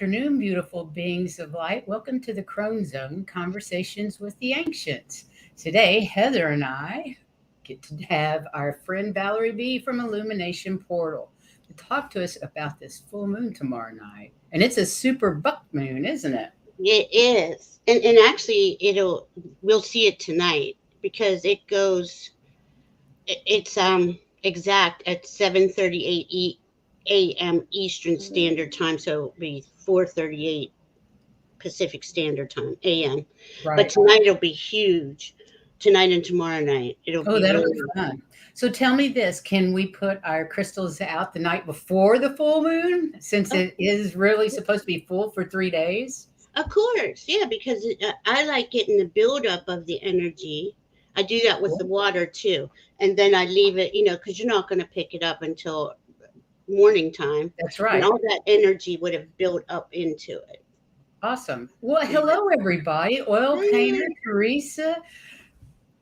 afternoon, beautiful beings of light. Welcome to the Crone Zone, Conversations with the Ancients. Today, Heather and I get to have our friend Valerie B from Illumination Portal to talk to us about this full moon tomorrow night. And it's a super buck moon, isn't it? It is. And actually we'll see it tonight because it's exact at 7:38 AM Eastern Standard Time, so it'll be 4:38 Pacific Standard Time AM. But Right. tonight it'll be huge. Tonight and tomorrow night it'll Oh, be that'll really be fun. So tell me this, can we put our crystals out the night before the full moon since of, it is really supposed to be full for 3 days? of course, yeah, because I like getting the buildup of the energy. I do that with the water too, and then I leave it, because you're not going to pick it up until morning time, That's and right. all that energy would have built up into it. Awesome. Well, Yeah. hello, everybody. Oil Painter, Teresa,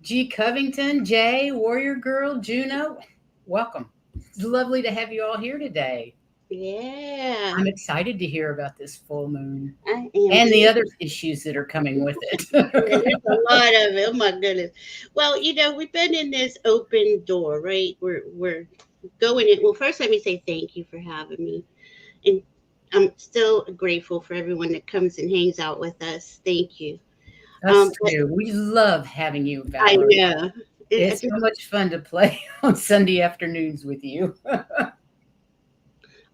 G. Covington, Jay, Warrior Girl, Juno. Welcome. It's lovely to have you all here today. Yeah, I'm excited to hear about this full moon I am and the too. other issues that are coming with it. Yeah, there's a lot of it. Oh my goodness. Well, we've been in this open door, right? We're going in. Well, first let me say thank you for having me. And I'm still grateful for everyone that comes and hangs out with us. Thank you. Us But too. We love having you, I Valerie. know. I It's just, so much fun to play on Sunday afternoons with you.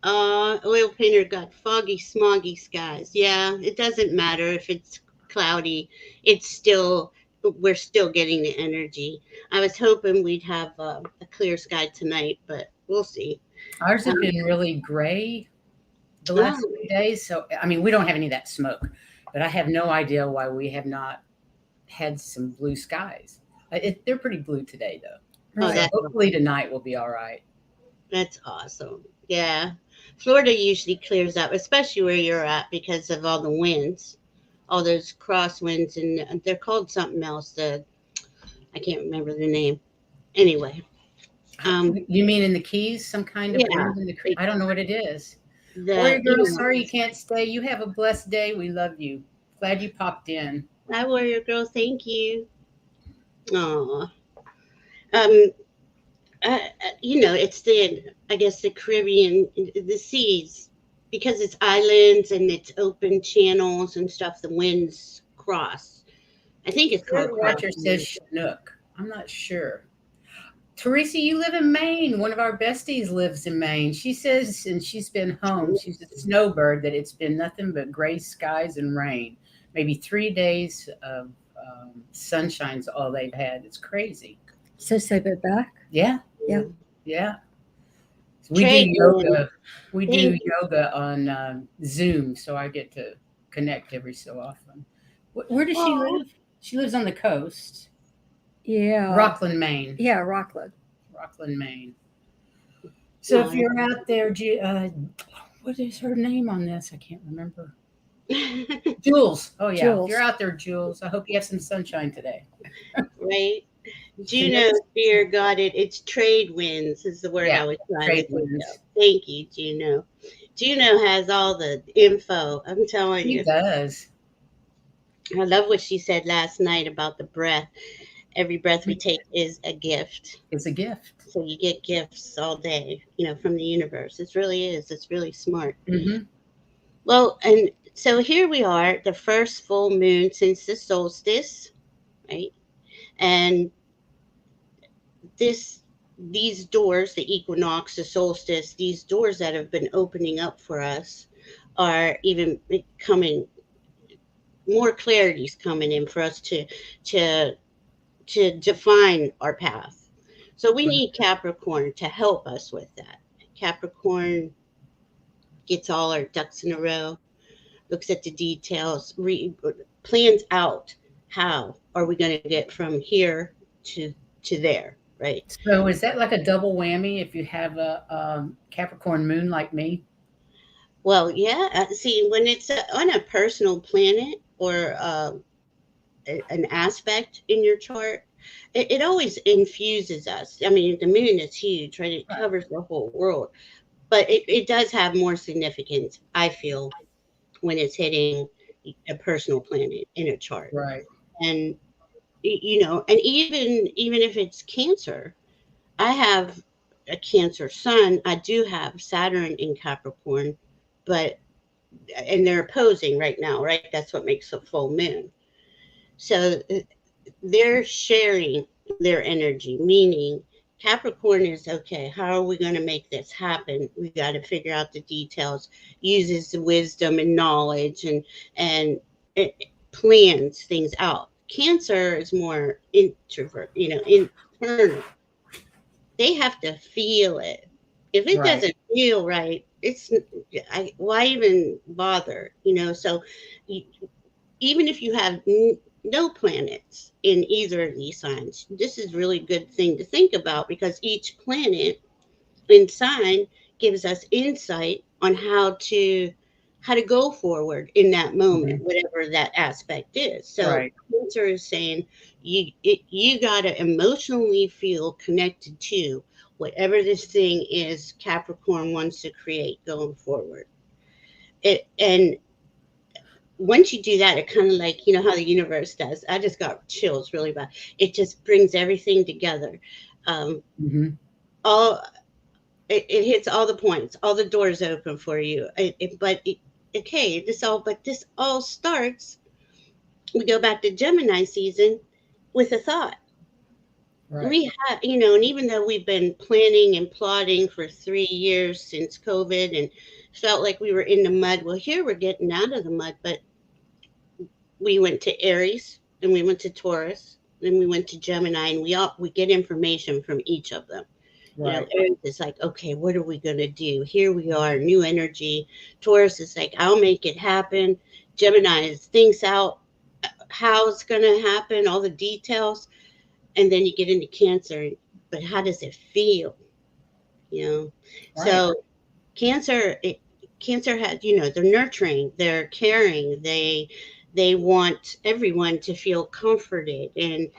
oil painter got foggy, smoggy skies. Yeah, it doesn't matter if it's cloudy. It's still, we're still getting the energy. I was hoping we'd have a clear sky tonight, but we'll see. Ours have Um, been really gray the last oh, 3 days. So, I mean, we don't have any of that smoke, but I have no idea why we have not had some blue skies. They're pretty blue today, though. oh, So Right. hopefully tonight will be all right. that's awesome. Yeah. Florida usually clears up, especially where you're at because of all the winds, all those crosswinds, and they're called something else. I can't remember the name. Anyway, um, You mean in the Keys, some kind of yeah, wind in the creek? it, I don't know what it is. Warrior the Girl, sorry you can't stay. You have a blessed day. We love you. Glad you popped in. Hi, Warrior Girl. Thank you. Aw. Um, it's I guess the Caribbean, the seas, because it's islands and it's open channels and stuff. The winds cross. I think it's called Spirit cross. Watcher says Chinook. I'm not sure. Teresa, you live in Maine. One of our besties lives in Maine. She says since she's been home, she's a snowbird, that it's been nothing but gray skies and rain. Maybe 3 days of sunshine's all they've had. It's crazy. So say it back. Yeah, Yeah. yeah. We do Trade wind. yoga. We do Thank you. yoga on Zoom, so I get to connect every so often. Where does she Oh, live? She lives on the coast, Yeah. Rockland, Maine. Yeah, Rockland. Rockland, Maine. So if no. you're out there, what is her name on this? I can't remember. Jules. Oh yeah, if you're Jules. out there, Jules, I hope you have some sunshine today. Right? Chinook Juno, dear God, it's trade winds is the word Yeah, I was trying to trade think winds. of. Thank you, Juno. Juno has all the info. I'm telling She you. does. I love what she said last night about the breath. Every breath we take is a gift. It's a gift. So you get gifts all day, from the universe. It really is. It's really smart. Hmm. Well, and so here we are, the first full moon since the solstice, right? And this these doors, the equinox, the solstice, these doors that have been opening up for us are even becoming more clarity's coming in for us to to define our path. So we need Capricorn to help us with that. Capricorn gets all our ducks in a row, looks at the details, plans out how are we going to get from here to there, right? So is that like a double whammy if you have a Capricorn moon like me? Well, yeah. See, when it's on a personal planet or an aspect in your chart, it always infuses us. I mean, the moon is huge, right? It Right. covers the whole world, but it does have more significance, I feel, when it's hitting a personal planet in a chart. Right. And and even if it's Cancer, I have a Cancer sun. I do have Saturn in Capricorn, but and they're opposing right now, right? That's what makes a full moon. So they're sharing their energy, meaning Capricorn is okay. How are we going to make this happen? We got to figure out the details. Uses the wisdom and knowledge, and it plans things out. Cancer is more introvert, internal. They have to feel it. If it Right. doesn't feel right, why even bother? So even if you have no planets in either of these signs, this is really good thing to think about, because each planet in sign gives us insight on how to go forward in that moment, Mhm. whatever that aspect is. So Right. Cancer is saying you got to emotionally feel connected to whatever this thing is Capricorn wants to create going forward. And once you do that, it kind of like, how the universe does. I just got chills really bad. It just brings everything together. Um, Hmm. all it hits all the points, all the doors open for you. Okay, this all starts. We go back to Gemini season with a thought. Right. We have, and even though we've been planning and plotting for 3 years since COVID and felt like we were in the mud, well, here we're getting out of the mud, but we went to Aries and we went to Taurus and we went to Gemini, and we get information from each of them. Right. Aries is like, okay, what are we gonna do? Here we are, new energy. Taurus is like, I'll make it happen. Gemini is thinks out how it's gonna happen, all the details, and then you get into Cancer. But how does it feel? You know, Right. so Cancer, Cancer has, they're nurturing, they're caring, they want everyone to feel comforted, and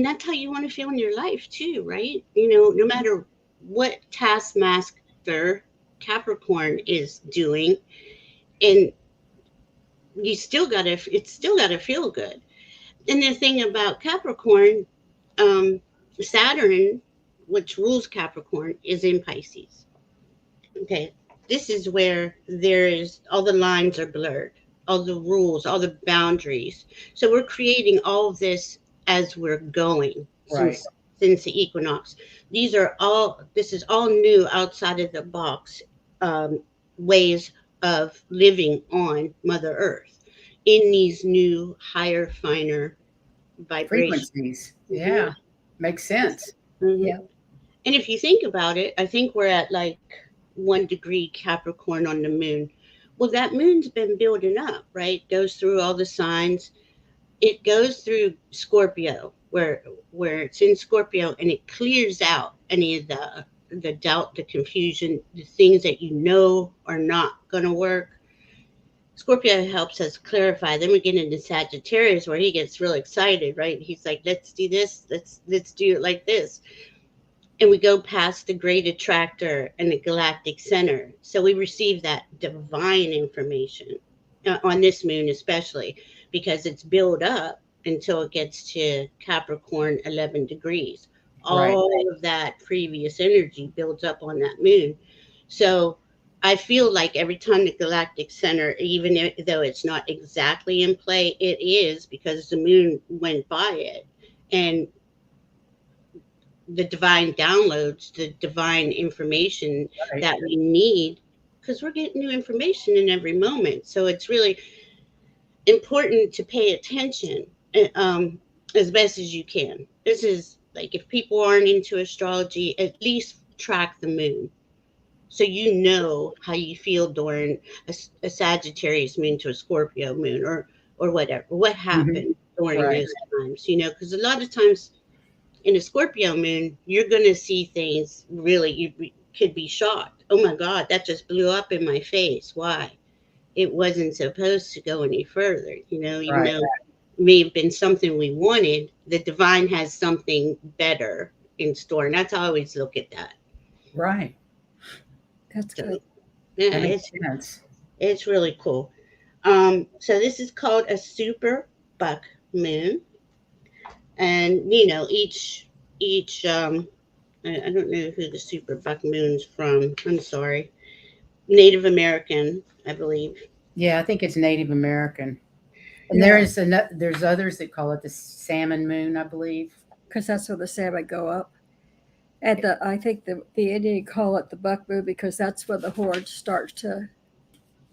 that's how you want to feel in your life too, right? No matter what taskmaster Capricorn is doing, and it's still gotta feel good. And the thing about Capricorn, um, Saturn, which rules Capricorn, is in Pisces. Okay, this is where there is all the lines are blurred, all the rules, all the boundaries. So we're creating all of this as we're going Right. since the equinox. This is all new, outside of the box, ways of living on Mother Earth in these new higher, finer vibrations. Frequencies. Hmm. Yeah. Makes sense. Hmm. Yeah. And if you think about it, I think we're at like 1 degree Capricorn on the moon. Well, that moon's been building up, right? Goes through all the signs. It goes through Scorpio, where it's in Scorpio, and it clears out any of the doubt, the confusion, the things that are not going to work. Scorpio helps us clarify. Then we get into Sagittarius, where he gets real excited, right? He's like, "Let's do this. Let's do it like this." And we go past the great attractor and the galactic center. So we receive that divine information on this moon, especially because it's built up until it gets to Capricorn 11 degrees. Right. All of that previous energy builds up on that moon. So I feel like every time the galactic center, though it's not exactly in play, it is, because the moon went by it. And the divine downloads, the divine information Right. that we need, because we're getting new information in every moment. So it's really important to pay attention, as best as you can. This is like, if people aren't into astrology, at least track the moon, so you know how you feel during a Sagittarius moon to a Scorpio moon, or whatever. What Hmm. happened during Right. those times? Because a lot of times in a Scorpio moon, you're going to see things really, could be shocked. Oh my God, that just blew up in my face. Why? It wasn't supposed to go any further, even Right. though it may have been something we wanted. The divine has something better in store. And that's how I always look at that. Right. That's So, good. yeah, That makes sense. it's really cool. So this is called a super buck moon, and each I don't know who the super buck moon's from. I'm sorry, Native American, I believe. Yeah, I think it's Native American. And Yeah, there's others that call it the salmon moon, I believe. because that's where the salmon go up. And I think the Indian call it the buck moon because that's where the horns start to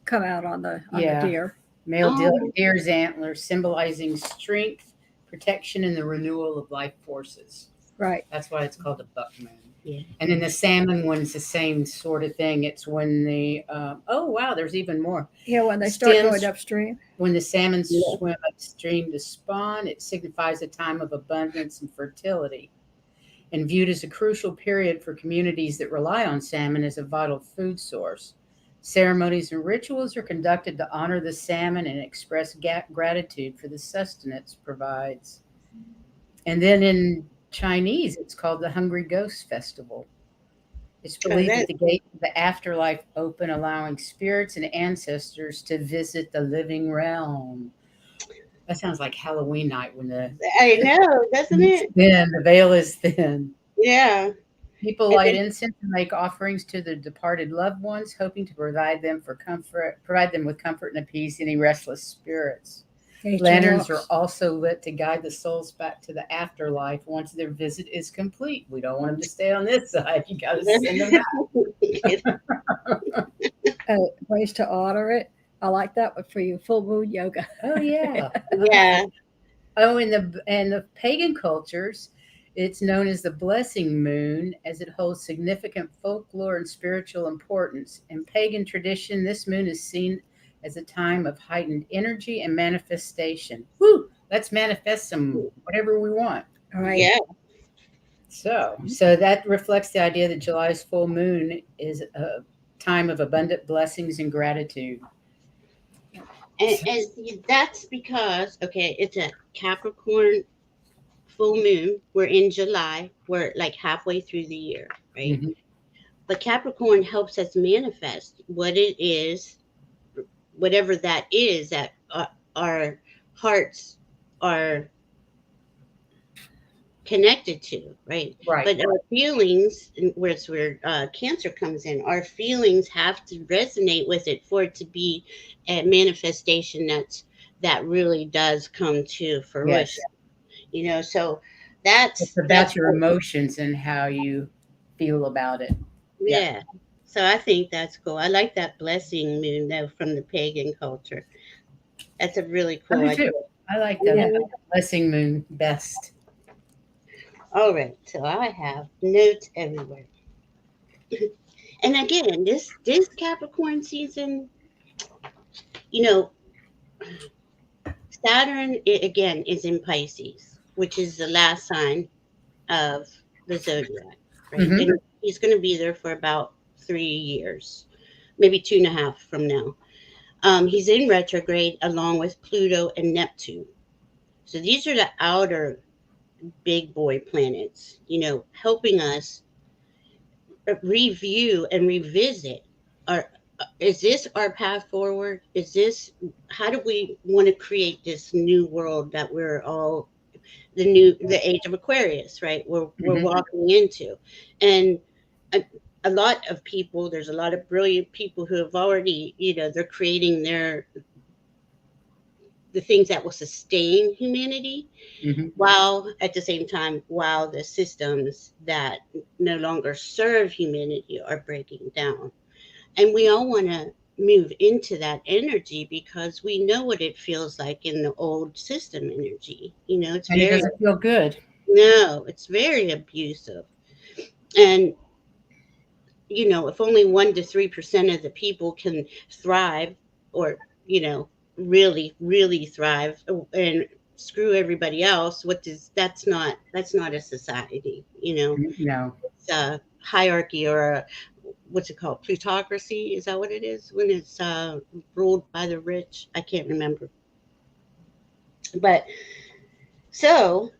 come out on the Yeah. deer. Male Oh, deer's antlers symbolizing strength, protection, and the renewal of life forces. Right. That's why it's called a buck moon. yeah. And then the salmon one's the same sort of thing. It's when oh wow, there's even more. Yeah, when they start Stems going upstream. when the salmon Yeah. swim upstream to spawn. It signifies a time of abundance and fertility, and viewed as a crucial period for communities that rely on salmon as a vital food source. Ceremonies and rituals are conducted to honor the salmon and express gratitude for the sustenance it provides. And then in Chinese, it's called the Hungry Ghost Festival. It's Oh, believed that that the gate of the afterlife open, allowing spirits and ancestors to visit the living realm. That sounds like Halloween night when I know, doesn't it? the veil is thin. Yeah. People And light then, incense and make offerings to their departed loved ones, hoping to provide them with comfort and appease any restless spirits. Nature Lanterns are walks. also lit to guide the souls back to the afterlife once their visit is complete. We don't want them to stay on this side. You got to send them out. Ways to honor it. I like that one for you. Full moon yoga. Oh yeah. yeah. Oh, in the pagan cultures, it's known as the blessing moon, as it holds significant folklore and spiritual importance. In pagan tradition, this moon is seen as a time of heightened energy and manifestation. Woo! Let's manifest some whatever we want. All right. Yeah. So that reflects the idea that July's full moon is a time of abundant blessings and gratitude. And that's because, okay, it's a Capricorn full moon. We're in July. We're like halfway through the year, right? Mhm. But Capricorn helps us manifest what it is, whatever that is that our hearts are connected to, right? Right. But our feelings, where Cancer comes in, our feelings have to resonate with it for it to be a manifestation that really does come to Yes. fruition. So It's that's about your what, emotions and how you feel about it. Yeah. yeah. So I think that's cool. I like that blessing moon though from the pagan culture. That's a really I cool do idea. too. I like Yeah. the blessing moon best. All right, so I have notes everywhere. And again, this Capricorn season, you know, Saturn again is in Pisces, which is the last sign of the zodiac, right? Hmm. And he's going to be there for about 3 years, maybe 2.5 from now. He's in retrograde along with Pluto and Neptune. So these are the outer big boy planets, helping us review and revisit our is this our path forward? Is this how do we want to create this new world that we're all the age of Aquarius, right? We're Hmm. walking into. And a, a lot of people, there's a lot of brilliant people who have already, they're creating the things that will sustain humanity, Hmm. while at the same time, while the systems that no longer serve humanity are breaking down. And we all want to move into that energy because we know what it feels like in the old system energy. It's And it very, doesn't feel good. no, it's very abusive. And, if only 1 to 3% of the people can thrive or, really, really thrive and screw everybody else, that's not a society, No. it's a hierarchy or what's it called? Plutocracy? Is that what it is? When it's ruled by the rich? I can't remember. But so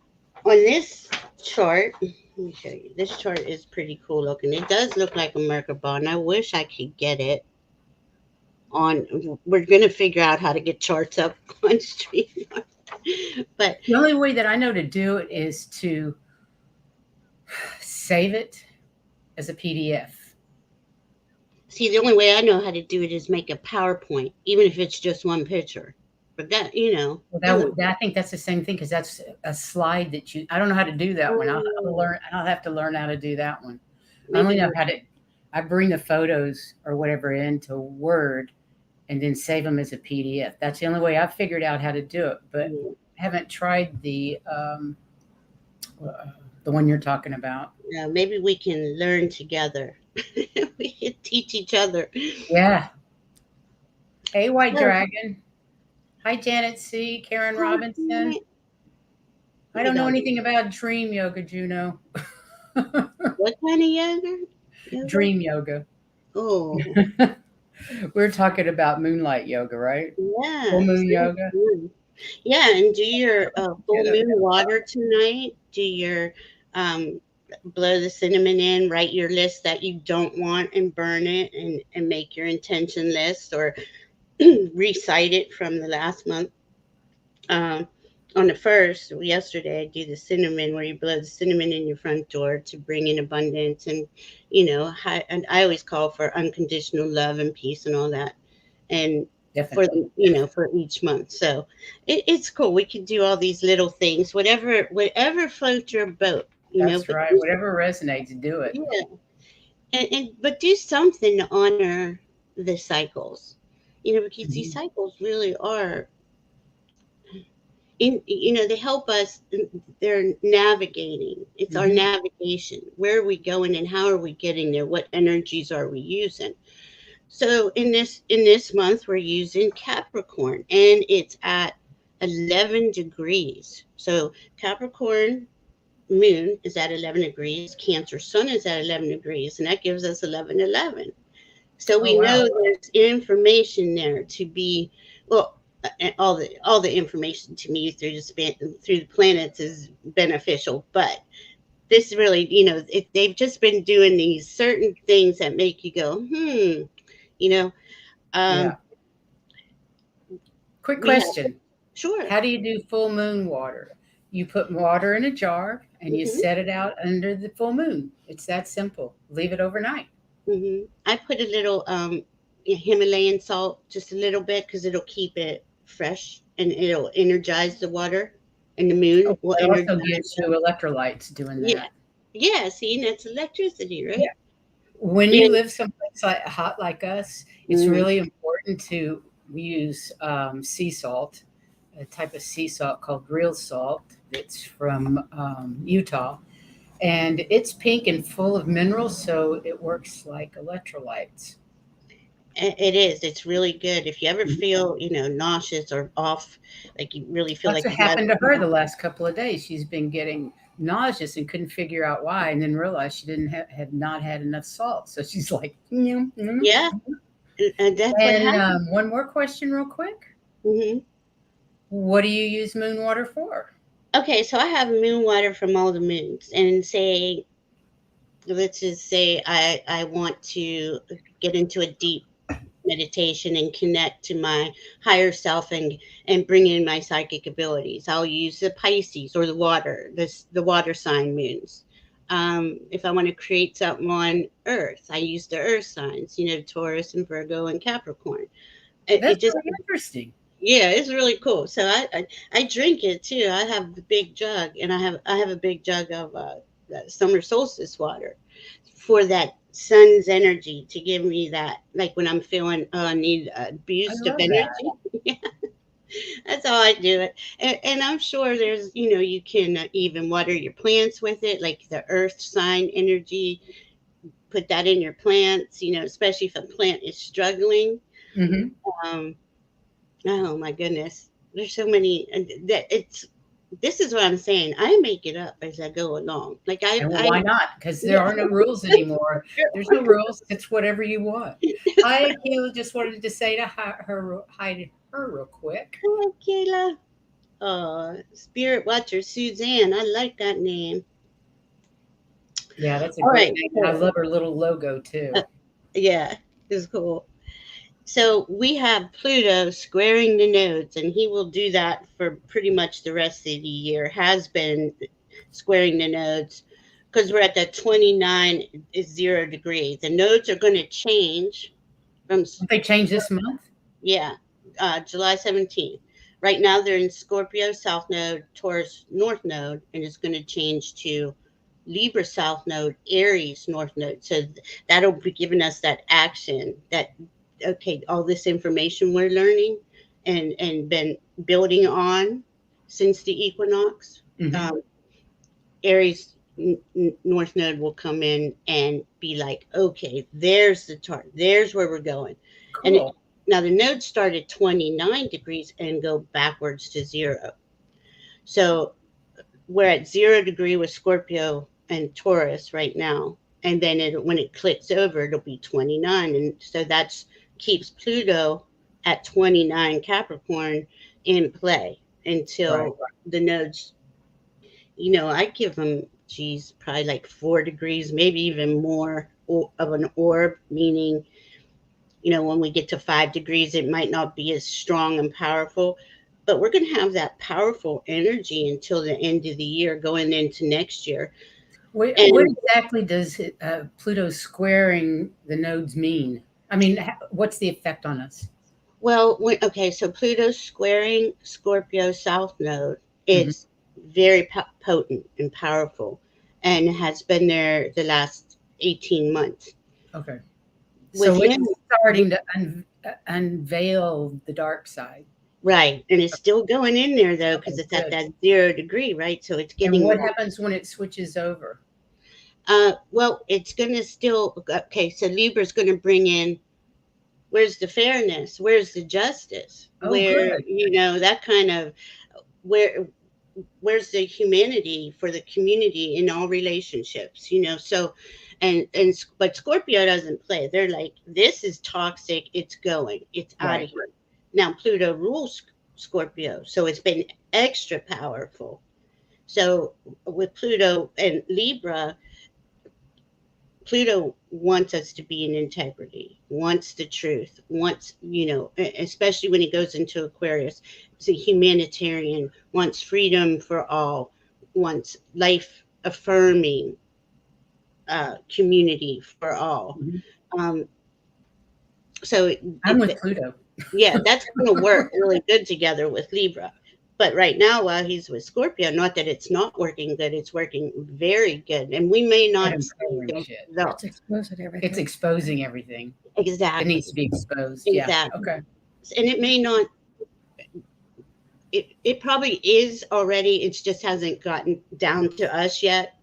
on this chart, let me show you. This chart is pretty cool looking. It does look like a Merkaba, and I wish I could get it. on. We're going to figure out how to get charts up on stream. But The only way that I know to do it is to save it as a PDF. see, the only way I know how to do it is make a PowerPoint, even if it's just one picture. But that, Well, I think that's the same thing because that's a slide that I don't know how to do that one. I'll have to learn how to do that one. I only know how to. I bring the photos or whatever into Word and then save them as a PDF. That's the only way I've figured out how to do it, but haven't tried the one you're talking about. maybe we can learn together. We can teach each other. Yeah. Hey, White Dragon. Hi, Janet C. Karen Robinson. I don't know anything about dream yoga, Juno. What kind of yoga? Dream yoga. Oh. We're talking about moonlight yoga, right? Yeah. Full moon yoga. Yeah, and do your full moon water tonight. Do your blow the cinnamon in, write your list that you don't want and burn it and make your intention list or recite it from the last month. On the first, yesterday, I do the cinnamon where you blow the cinnamon in your front door to bring in abundance and, and I always call for unconditional love and peace and all that. And Definitely. for each month. So it's cool. We can do all these little things, whatever floats your boat. That's right. Whatever resonates, do it. Yeah. But do something to honor the cycles. Because these cycles really are they help us. They're navigating. It's our navigation. Where are we going and how are we getting there? What energies are we using? So in this month, we're using Capricorn, and it's at 11 degrees. So Capricorn moon is at 11 degrees. Cancer sun is at 11 degrees, and that gives us 11:11. So we know there's information there to be, well, all the information to me through the planets is beneficial, but this really, they've just been doing these certain things that make you go, Quick question. Sure. How do you do full moon water? You put water in a jar and you set it out under the full moon. It's that simple. Leave it overnight. I put a little Himalayan salt, just a little bit, because it'll keep it fresh and it'll energize the water, and the moon will energize. It also gives you electrolytes doing that. Yeah. See, that's electricity, right? Yeah. When you live someplace hot like us, it's really important to use sea salt, a type of sea salt called real salt. It's from Utah, and it's pink and full of minerals, so it works like electrolytes. It is. It's really good. If you ever feel, nauseous or off, like you really feel That's like what happened to her the last couple of days. She's been getting nauseous and couldn't figure out why, and then realized she didn't had not had enough salt. So she's like, yeah. And that's what happened. One more question, real quick. What do you use moon water for? Okay, so I have moon water from all the moons, and let's just say I want to get into a deep meditation and connect to my higher self and bring in my psychic abilities. I'll use the Pisces or the water sign moons. If I want to create something on Earth, I use the Earth signs, Taurus and Virgo and Capricorn. That's just really interesting. Yeah, it's really cool. So I drink it too. I have the big jug, and I have a big jug of summer solstice water for that sun's energy to give me that, like when I'm feeling I need a boost of energy. Yeah. That's how I do it. And I'm sure there's, you can even water your plants with it, like the earth sign energy. Put that in your plants, especially if a plant is struggling. Oh my goodness, there's so many. This is what I'm saying. I make it up as I go along. Like why not? Because there are no rules anymore. There's no rules. It's whatever you want. Hi, Kayla. Just wanted to say hi to her real quick. Hello, Kayla. Oh, Spirit Watcher Suzanne. I like that name. Yeah, that's a great name. I love her little logo too. Yeah, it's cool. So we have Pluto squaring the nodes, and he will do that for pretty much the rest of the year, has been squaring the nodes, because we're at that 29 is 0 degrees. The nodes are going to change from, Don't they change this month? yeah, July 17th. Right now they're in Scorpio South Node, Taurus North Node, and it's going to change to Libra South Node, Aries North Node. So that'll be giving us that action that, okay, all this information we're learning and been building on since the equinox. Mhm. Aries North Node will come in and be like, okay, there's the target, there's where we're going. And Cool. now the nodes start at 29 degrees and go backwards to 0. So we're at 0 degree with Scorpio and Taurus right now. And then when it clicks over, it'll be 29. And so that's keeps Pluto at 29 Capricorn in play until Right. the nodes, I give them, geez, probably like 4 degrees, maybe even more of an orb, meaning, when we get to 5 degrees, it might not be as strong and powerful, but we're going to have that powerful energy until the end of the year, going into next year. What And exactly does Pluto squaring the nodes mean? I mean, what's the effect on us? well, okay, so Pluto squaring Scorpio South Node Mhm. is very potent and powerful, and has been there the last 18 months. Okay. With So him, it's starting to unveil the dark side. right, and it's still going in there though, because Okay, it's at good. that 0 degree, right? So it's And getting what more. happens when it switches over? Well, it's going to still, okay, so Libra's going to bring in, where's the fairness? Where's the justice? Oh, Where, good. that kind of, where's the humanity for the community in all relationships, so, but Scorpio doesn't play. They're like, this is toxic, it's going, it's out Right. of here. Now Pluto rules Scorpio, so it's been extra powerful. So with Pluto and Libra, Pluto wants us to be in integrity, wants the truth, wants, especially when he goes into Aquarius, it's a humanitarian, wants freedom for all, wants life affirming community for all. Mhm. Um, so, I'm with Pluto. yeah, that's going to work really good together with Libra. But right now, while he's with Scorpio, not that it's not working good, it's working very good. And we may not see the Shit. It's results. exposing everything. It's exposing everything. It Exactly. needs to be exposed. Yeah. Exactly. Okay. And it may not, it probably is already, it just hasn't gotten down to us yet,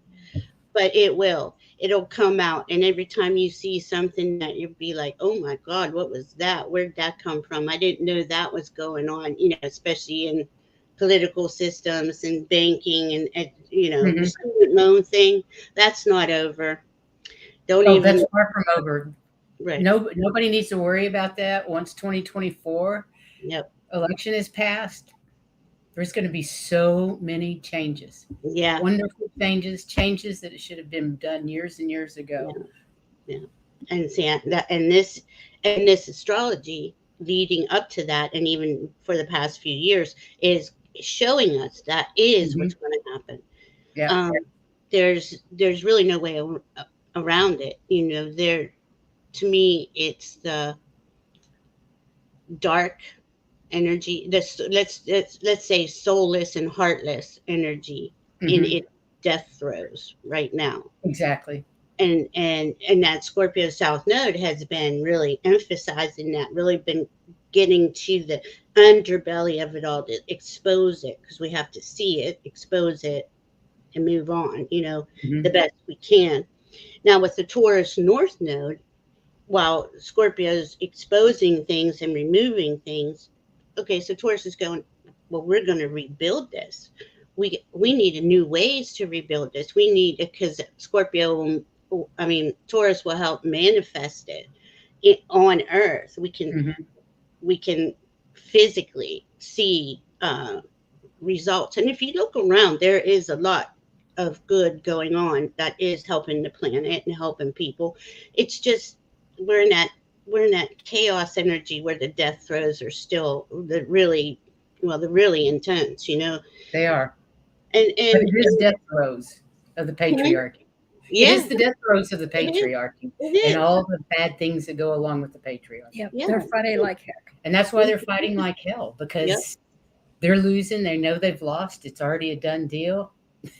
but it'll come out. And every time you see something that you'll be like, oh my God, what was that? Where'd that come from? I didn't know that was going on, especially in political systems and banking and the Mhm. student loan thing. That's not over. Don't Oh, even, that's far from over. right. Nobody needs to worry about that once 2024 Yep. election is passed. There's going to be so many changes. Yeah. Wonderful changes that it should have been done years and years ago. Yeah. And see that, and this astrology leading up to that, and even for the past few years, is showing us that is Mhm. what's going to happen. Yeah. There's really no way around it. There, to me, it's the dark energy. This, let's say, soulless and heartless energy in Mhm. its death throes right now. Exactly. And that Scorpio South Node has been really emphasizing that, really been getting to the underbelly of it all, to expose it, because we have to see it, expose it, and move on, Mhm. the best we can. Now with the Taurus North Node, while Scorpio's exposing things and removing things, okay, so Taurus is going, well, we're going to rebuild this. We need a new ways to rebuild this. We need, because Taurus will help manifest it on Earth. We can physically see results. And if you look around, there is a lot of good going on that is helping the planet and helping people. It's just we're in that we're in that chaos energy where the death throes are still the really, well, the really intense, you know. They are. And But it is death throes of the patriarchy. It yeah, is the death throes of the it is. patriarchy It and is. all the bad things that go along with the patriarchy. Yep. Yeah. They're fighting like heck. And that's why they're fighting like hell, because Yep. they're losing. They know they've lost. It's already a done deal.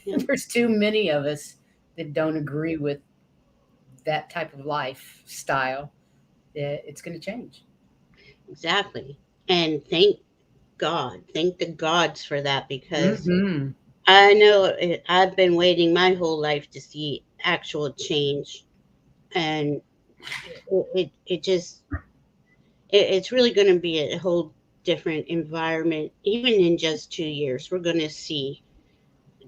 Yep. There's too many of us that don't agree with that type of lifestyle that it's going to change. Exactly. And thank God, thank the gods for that, because Mm-hmm. I know I've been waiting my whole life to see actual change, and it just it's really going to be a whole different environment. Even in just 2 years, we're going to see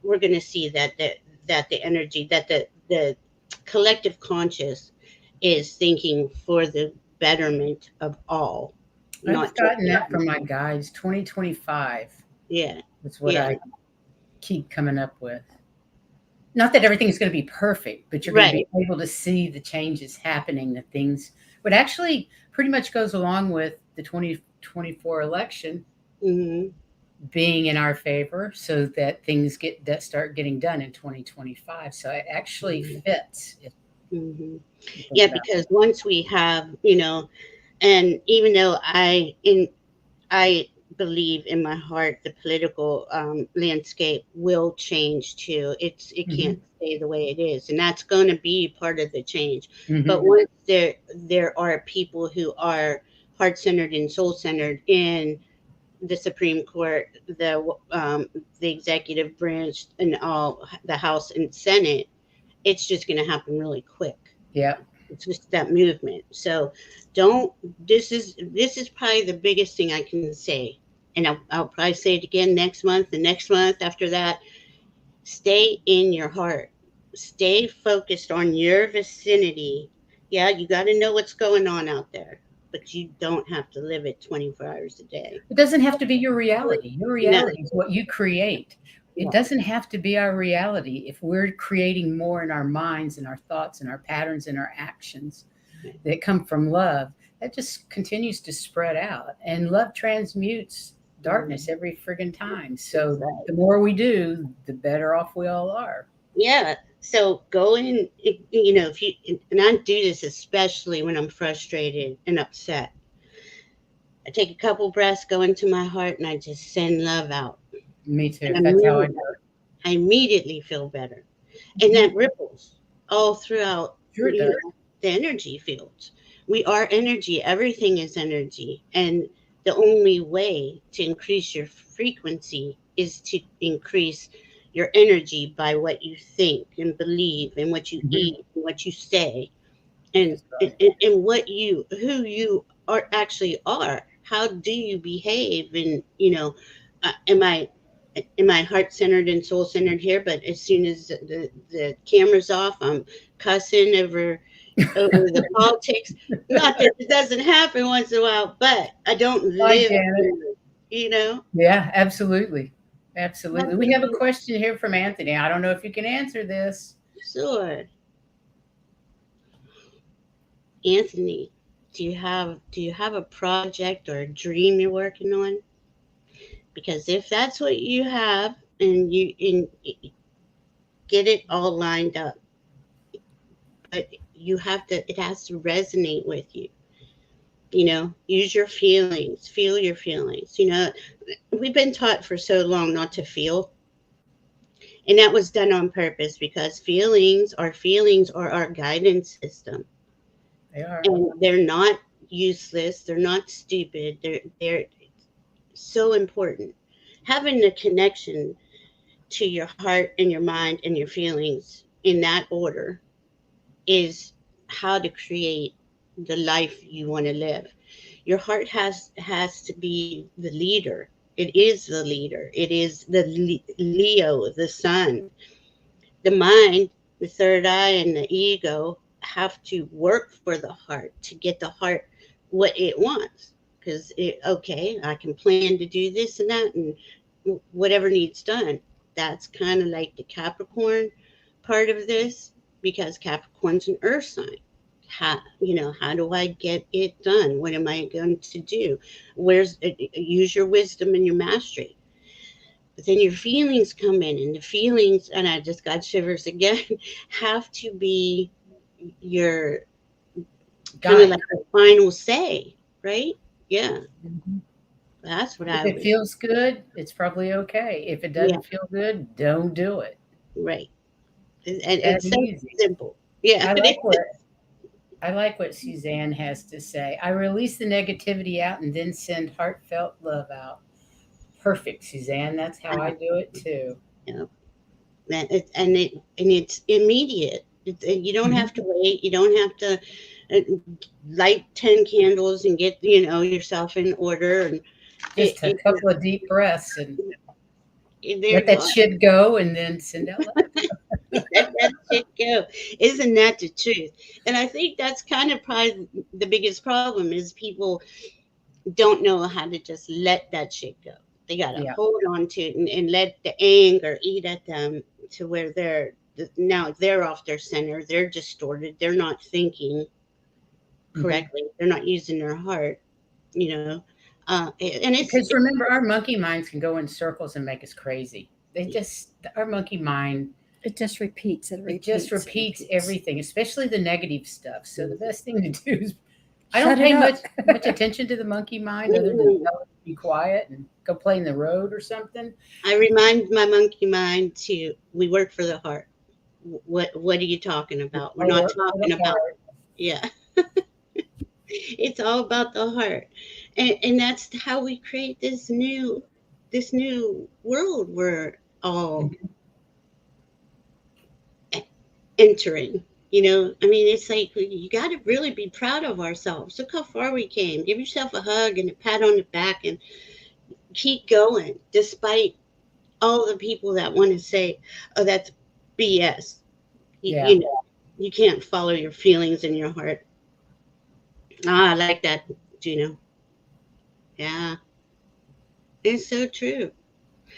that the energy, that the collective conscious is thinking for the betterment of all, I've not just gotten that from my guides. 2025 yeah, is what yeah, I keep coming up with. Not that everything's going to be perfect, but you're going to right. be able to see the changes happening, the things, what actually pretty much goes along with the 2024 election Hmm. being in our favor, so that things start getting done in 2025. So it actually fits. If Hmm. you think Yeah, about because once we have, you know, and even though I believe in my heart the political landscape will change too. It it. can't stay the way it is, and that's going to be part of the change. But Hmm. once there are people who are heart centered and soul centered in the Supreme Court, the executive branch, and all the House and Senate, it's just going to happen really quick. Yeah. It's just that movement. So don't. This is probably the biggest thing I can say, and I'll probably say it again next month, the next month after that. Stay in your heart. Stay focused on your vicinity. Yeah, you got to know what's going on out there, but you don't have to live it 24 hours a day. It doesn't have to be your reality. Your No. reality is what you create. It doesn't have to be our reality if we're creating more in our minds and our thoughts and our patterns and our actions that come from love. That just continues to spread out. And love transmutes darkness every friggin' time. So the more we do, the better off we all are. Yeah. So go in, you know, if you, and I do this especially when I'm frustrated and upset. I take a couple breaths, go into my heart, and I just send love out. Me too. And That's how I do I immediately feel better. And it. that ripples all throughout, Sure it you does. know, the energy fields. We are energy. Everything is energy. And the only way to increase your frequency is to increase your energy by what you think and believe and what you Mhm. eat and what you say, and That's right. and what you, who you are actually are. How do you behave? And you know, am I heart centered and soul centered here? But as soon as the camera's off, I'm cussing over the politics. Not that it doesn't happen once in a while, but I don't Hi, live, Janet. you know. Yeah, absolutely. Absolutely. We have a Absolutely. question here from Anthony. I don't know if you can answer this. Sure. Anthony, do you have a project or a dream you're working on? Because if that's what you have, and get it all lined up, but you have to, it has to resonate with you. You know, use your feelings, feel your feelings. You know, we've been taught for so long not to feel, and that was done on purpose because feelings are our guidance system, They are. and they're not useless. They're not stupid. They're so important. Having a connection to your heart and your mind and your feelings in that order is how to create the life you want to live. Your heart has to be the leader. It is the leader. It is the Leo, the sun. The mind, the third eye, and the ego have to work for the heart to get the heart what it wants. Because okay, I can plan to do this and that, and whatever needs done. That's kind of like the Capricorn part of this, because Capricorn's an earth sign. how do I get it done? What am I going to do? Use your wisdom and your mastery. But then your feelings come in, and the feelings, and I just got shivers again, have to be your kind of Guide. like the final say, right? Yeah, Mhm. that's what If I it would. feels good, it's probably okay. If it Yeah, doesn't feel good, don't do it. right. And That it's so easy. simple. Yeah, I it like is. what I like what Suzanne has to say. I release the negativity out and then send heartfelt love out. Perfect, Suzanne. That's how I do it too. You know, and it's immediate. You don't Mhm. have to wait. You don't have to light 10 candles and get yourself in order. And Just a it couple of deep breaths and there let you that are. shit go and then send out love. Let that shit go. Isn't that the truth? And I think that's kind of probably the biggest problem is people don't know how to just let that shit go. They gotta Yeah. hold on to it and let the anger eat at them to where now they're off their center. They're distorted. They're not thinking Hmm. correctly. They're not using their heart. You know, and Because remember, our monkey minds can go in circles and make us crazy. Our monkey mind, It just repeats and it just repeats and repeats repeats. everything, especially the negative stuff. So the best thing to do is, I don't Shut it pay up. much attention to the monkey mind other than tell it to be quiet and go play in the road or something. I remind my monkey mind to we work for the heart. What are you talking about? We're I not work for the talking about. heart. Yeah, it's all about the heart, and that's how we create this new world we're all Mhm. entering. I mean, it's like you got to really be proud of ourselves. Look how far we came. Give yourself a hug and a pat on the back, and keep going despite all the people that want to say, "Oh, that's BS." You, Yeah. you know, you can't follow your feelings and your heart. Ah, I like that, Gino. Yeah, it's so true.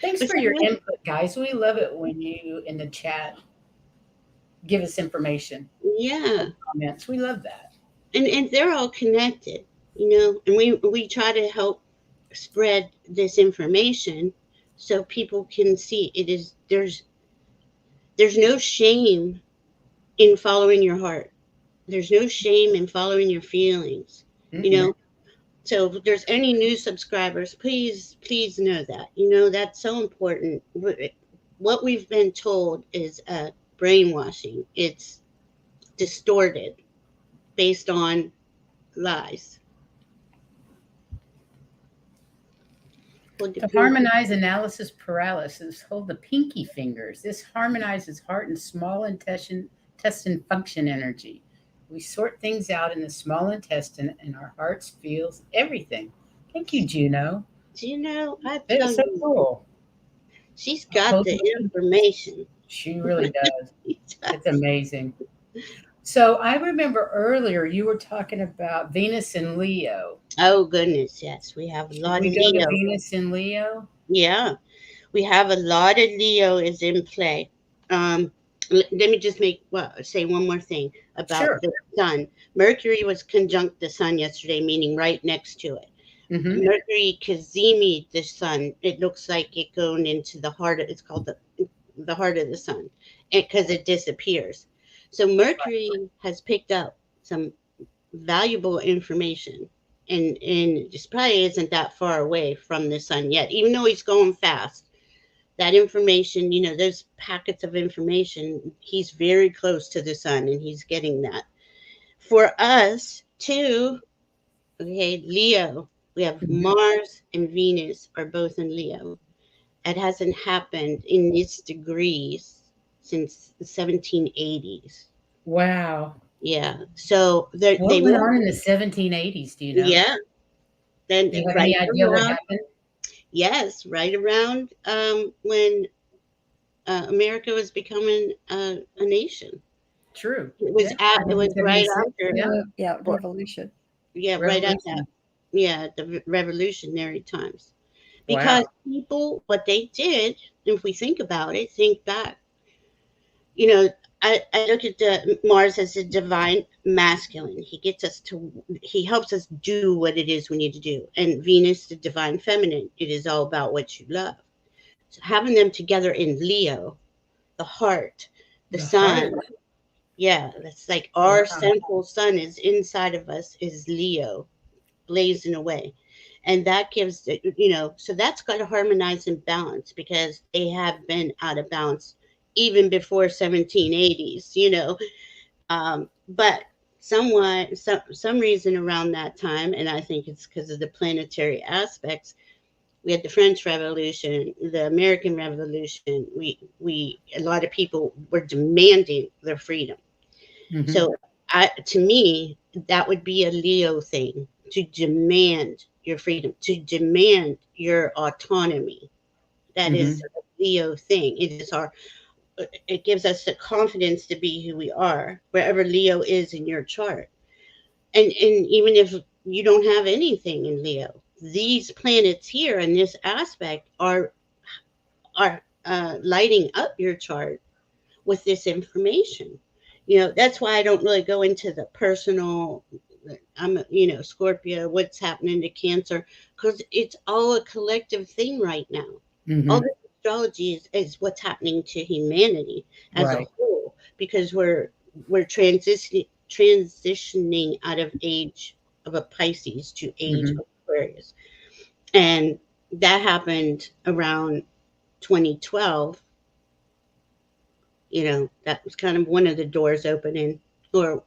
Thanks But for your sometimes, input, guys. We love it when you in the chat give us information, yeah, comments. We love that. and they're all connected, and we try to help spread this information so people can see it is there's no shame in following your heart. There's no shame in following your feelings. You Mm-mm. know, So if there's any new subscribers, please know that. That's so important. What we've been told is brainwashing. It's distorted based on lies. To harmonize analysis paralysis, hold the pinky fingers. This harmonizes heart and small intestine function energy. We sort things out in the small intestine, and our hearts feels everything. Thank you, Juno. I It tell is so you, cool. she's I'll got hold the the fingers. information. She really does. It's amazing. So I remember earlier you were talking about Venus and Leo. Oh goodness, yes, we have a Should lot of we go to Leo. Venus and Leo? Yeah, we have a lot of Leo is in play. Um, Let me just say one more thing about Sure. the sun. Mercury was conjunct the sun yesterday, meaning right next to it. Hmm. Mercury cazimi the sun. It looks like it going into the heart. It's called the heart of the sun, because it disappears. So Mercury has picked up some valuable information, and it probably isn't that far away from the sun yet, even though he's going fast. That information, those packets of information, he's very close to the sun and he's getting that. For us, too, okay, Leo, we have Hmm. Mars and Venus are both in Leo. It hasn't happened in its degrees since the 1780s. Wow. Yeah. So they What went will, on in the 1780s? Do you know? yeah. Then Do you have right any idea what around, happened? yes, right around when America was becoming a nation. True. It Yeah. was it was right 1776. after, Yeah. Yeah, Or revolution. yeah, right at that, revolution. yeah, the revolutionary times. Because Wow. people, what they did, if we think about it, think back, you know, I look at the Mars as a divine masculine. He helps us do what it is we need to do. And Venus, the divine feminine. It is all about what you love. So having them together in Leo, the heart, the sun. heart. Yeah, that's like our Wow. central sun is inside of us is Leo, blazing away. And that gives, so that's got to harmonize and balance because they have been out of balance even before 1780s, but some reason around that time, and I think it's because of the planetary aspects. We had the French Revolution, the American Revolution. A lot of people were demanding their freedom. Mhm. So, to me, that would be a Leo thing, to demand your freedom, to demand your autonomy. That is a Leo thing. It gives us the confidence to be who we are, wherever Leo is in your chart. And even if you don't have anything in Leo, these planets here in this aspect are lighting up your chart with this information. That's why I don't really go into the personal. I'm Scorpio, what's happening to Cancer, because it's all a collective thing right now. All Mhm. this astrology is what's happening to humanity as a Right. whole, because we're transitioning out of age of a Pisces to age Mhm. of Aquarius. And that happened around 2012. That was kind of one of the doors opening, or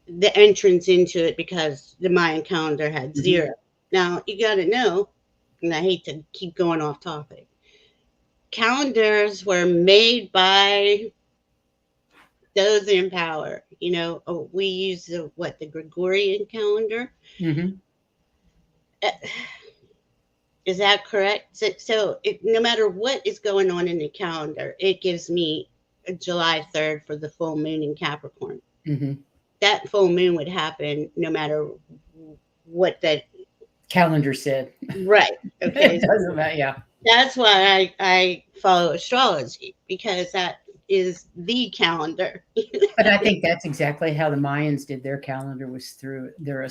the entrance into it, because the Mayan calendar had Mhm. 0. Now, you got to know, and I hate to keep going off topic, calendars were made by those in power. We use the Gregorian calendar. Mhm. Uh, Is that correct? So no matter what is going on in the calendar, it gives me July 3rd for the full moon in Capricorn. Mhm. That full moon would happen no matter what that. Calendar said. Right. Okay. It doesn't matter. Yeah. That's why I follow astrology, because that is the calendar. But I think that's exactly how the Mayans did their calendar, was through their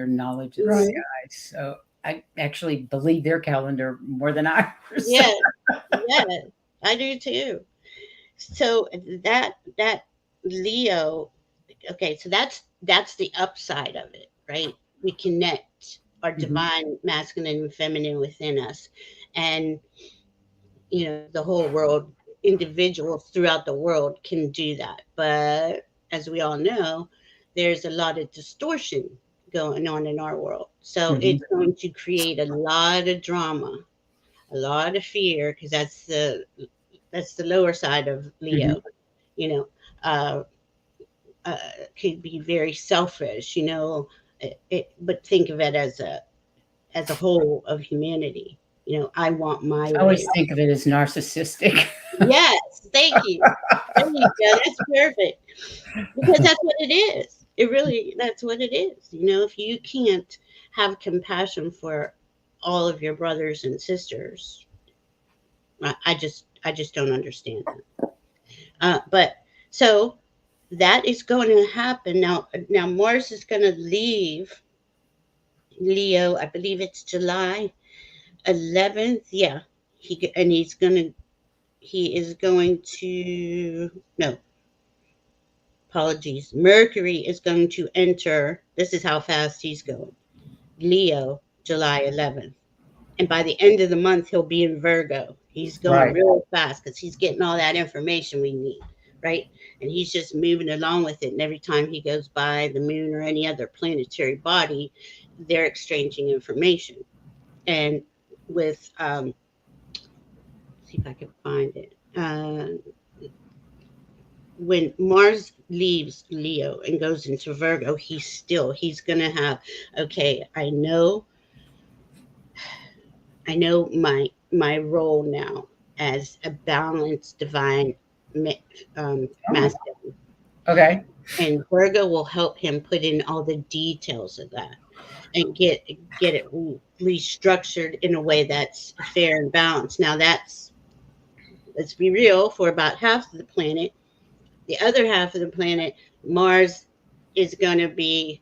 knowledge of the Right. skies. So I actually believe their calendar more than ours. Yeah, yeah, I do too. So that Leo, okay, so that's the upside of it, right? We connect our Mhm. divine masculine and feminine within us, and the whole world, individuals throughout the world can do that. But as we all know, there's a lot of distortion going on in our world, so Mhm. it's going to create a lot of drama, a lot of fear, because that's the lower side of Leo. Mhm. You know, uh, uh, could be very selfish. But think of it as a whole of humanity. I want my I way. always think of it as narcissistic. Yes, thank you. There you go. That's perfect. Because that's what it is. That's what it is. If you can't have compassion for all of your brothers and sisters, I just don't understand that. But so that is going to happen now. Now Mars is going to leave Leo. I believe it's July 11th. Yeah, he is going to no apologies. Mercury is going to enter. This is how fast he's going. Leo, July 11th. And by the end of the month, he'll be in Virgo. He's going Right. real fast because he's getting all that information we need, right? And he's just moving along with it. And every time he goes by the moon or any other planetary body, they're exchanging information. And with, see if I can find it. When Mars leaves Leo and goes into Virgo, he's going to have, okay, I know my role now as a balanced divine Oh, masculine, okay. and Virgo will help him put in all the details of that and get it restructured in a way that's fair and balanced. Now let's be real, for about half of the planet, The other half of the planet, Mars, is going to be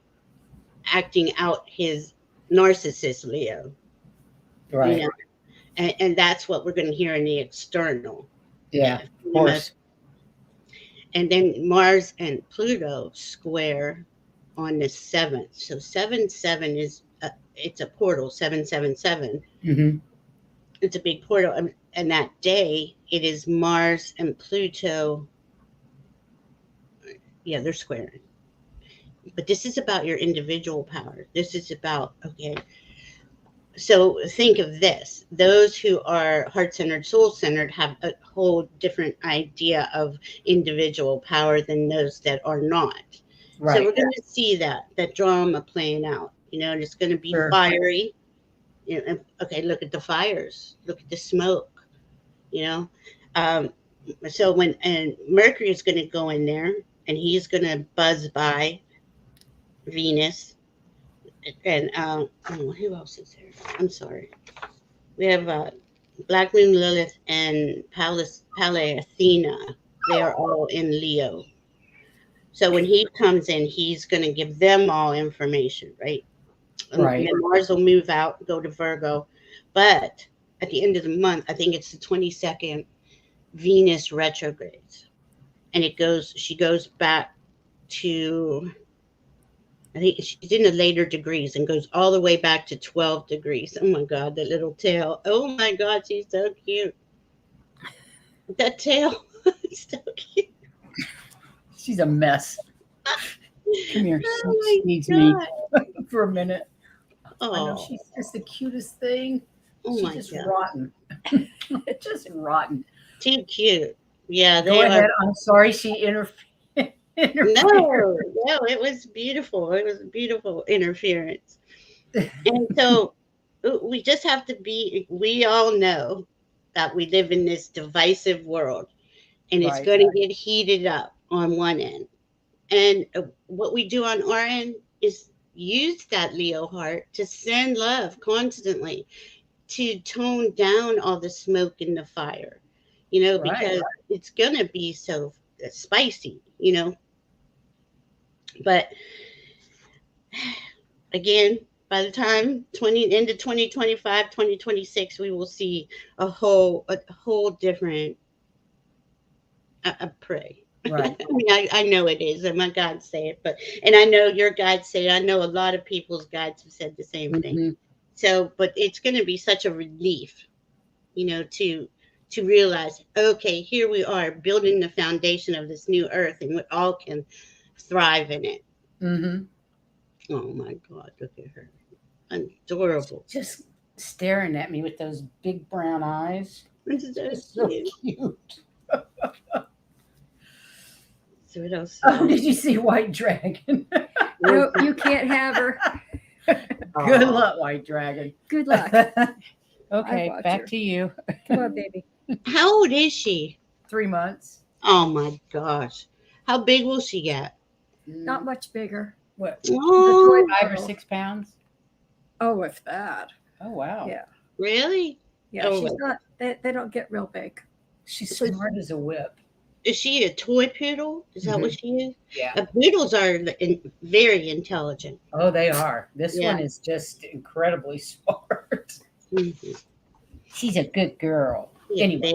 acting out his narcissist Leo, you Right. know, and that's what we're going to hear in the external. Yeah. Of course. And then Mars and Pluto square on the 7th. So 7-7 is it's a portal. 777. Mm-hmm. It's a big portal, and that day it is Mars and Pluto. Yeah, they're squaring. But this is about your individual power. This is about, okay. So think of this. Those who are heart-centered, soul-centered have a whole different idea of individual power than those that are not. Right. So we're going to see that drama playing out. It's going to be Sure. fiery. Okay, look at the fires. Look at the smoke. So and Mercury is going to go in there, and he's going to buzz by Venus. And who else is there? I'm sorry. We have Black Moon Lilith and Pallas Athena. They are all in Leo. So when he comes in, he's going to give them all information, right? Right. And Mars will move out, go to Virgo. But at the end of the month, I think it's the 22nd, Venus retrogrades. And she goes back to, I think she's in the later degrees and goes all the way back to 12 degrees. Oh my God, the little tail. Oh my God, she's so cute. That tail is so cute. She's a mess. Come here. Oh She my needs me God. for a minute. I know Oh, she's just the cutest thing. oh She's my just God. rotten. Just rotten. Too cute. Yeah, Go ahead. I'm sorry she interfered. No, it was beautiful. It was a beautiful interference. And so we just have to we all know that we live in this divisive world, and it's Right. going to get heated up on one end. And what we do on our end is use that Leo heart to send love constantly, to tone down all the smoke and the fire, Right. because it's going to be so spicy, But again, by the time end of 2025, 2026, we will see a whole different prey. Right. I mean, I know it is, and my guides say it, and I know your guides say it. I know a lot of people's guides have said the same thing. Mm-hmm. So, but it's going to be such a relief, to realize, okay, here we are building the foundation of this new earth, and we all can thrive in it. Mm-hmm. Oh my God, look at her. Adorable. Just staring at me with those big brown eyes. This is Just so so cute. cute. So what else? Oh, did you see White Dragon? No, you can't have her. Good luck, White Dragon. Good luck. Okay, bought back her. to you. Come on, baby. How old is she? 3 months. Oh my gosh. How big will she get? Not much bigger. What? Oh, 5 or 6 pounds? Oh, if that. Oh wow. Yeah. really? Yeah, Oh, she's not. They don't get real big. She's smart as a whip. Is she a toy poodle? Is that what she is? Yeah. Poodles are very intelligent. Oh, they are. This Yeah. one is just incredibly smart. Mhm. She's a good girl. Yeah, Anyway.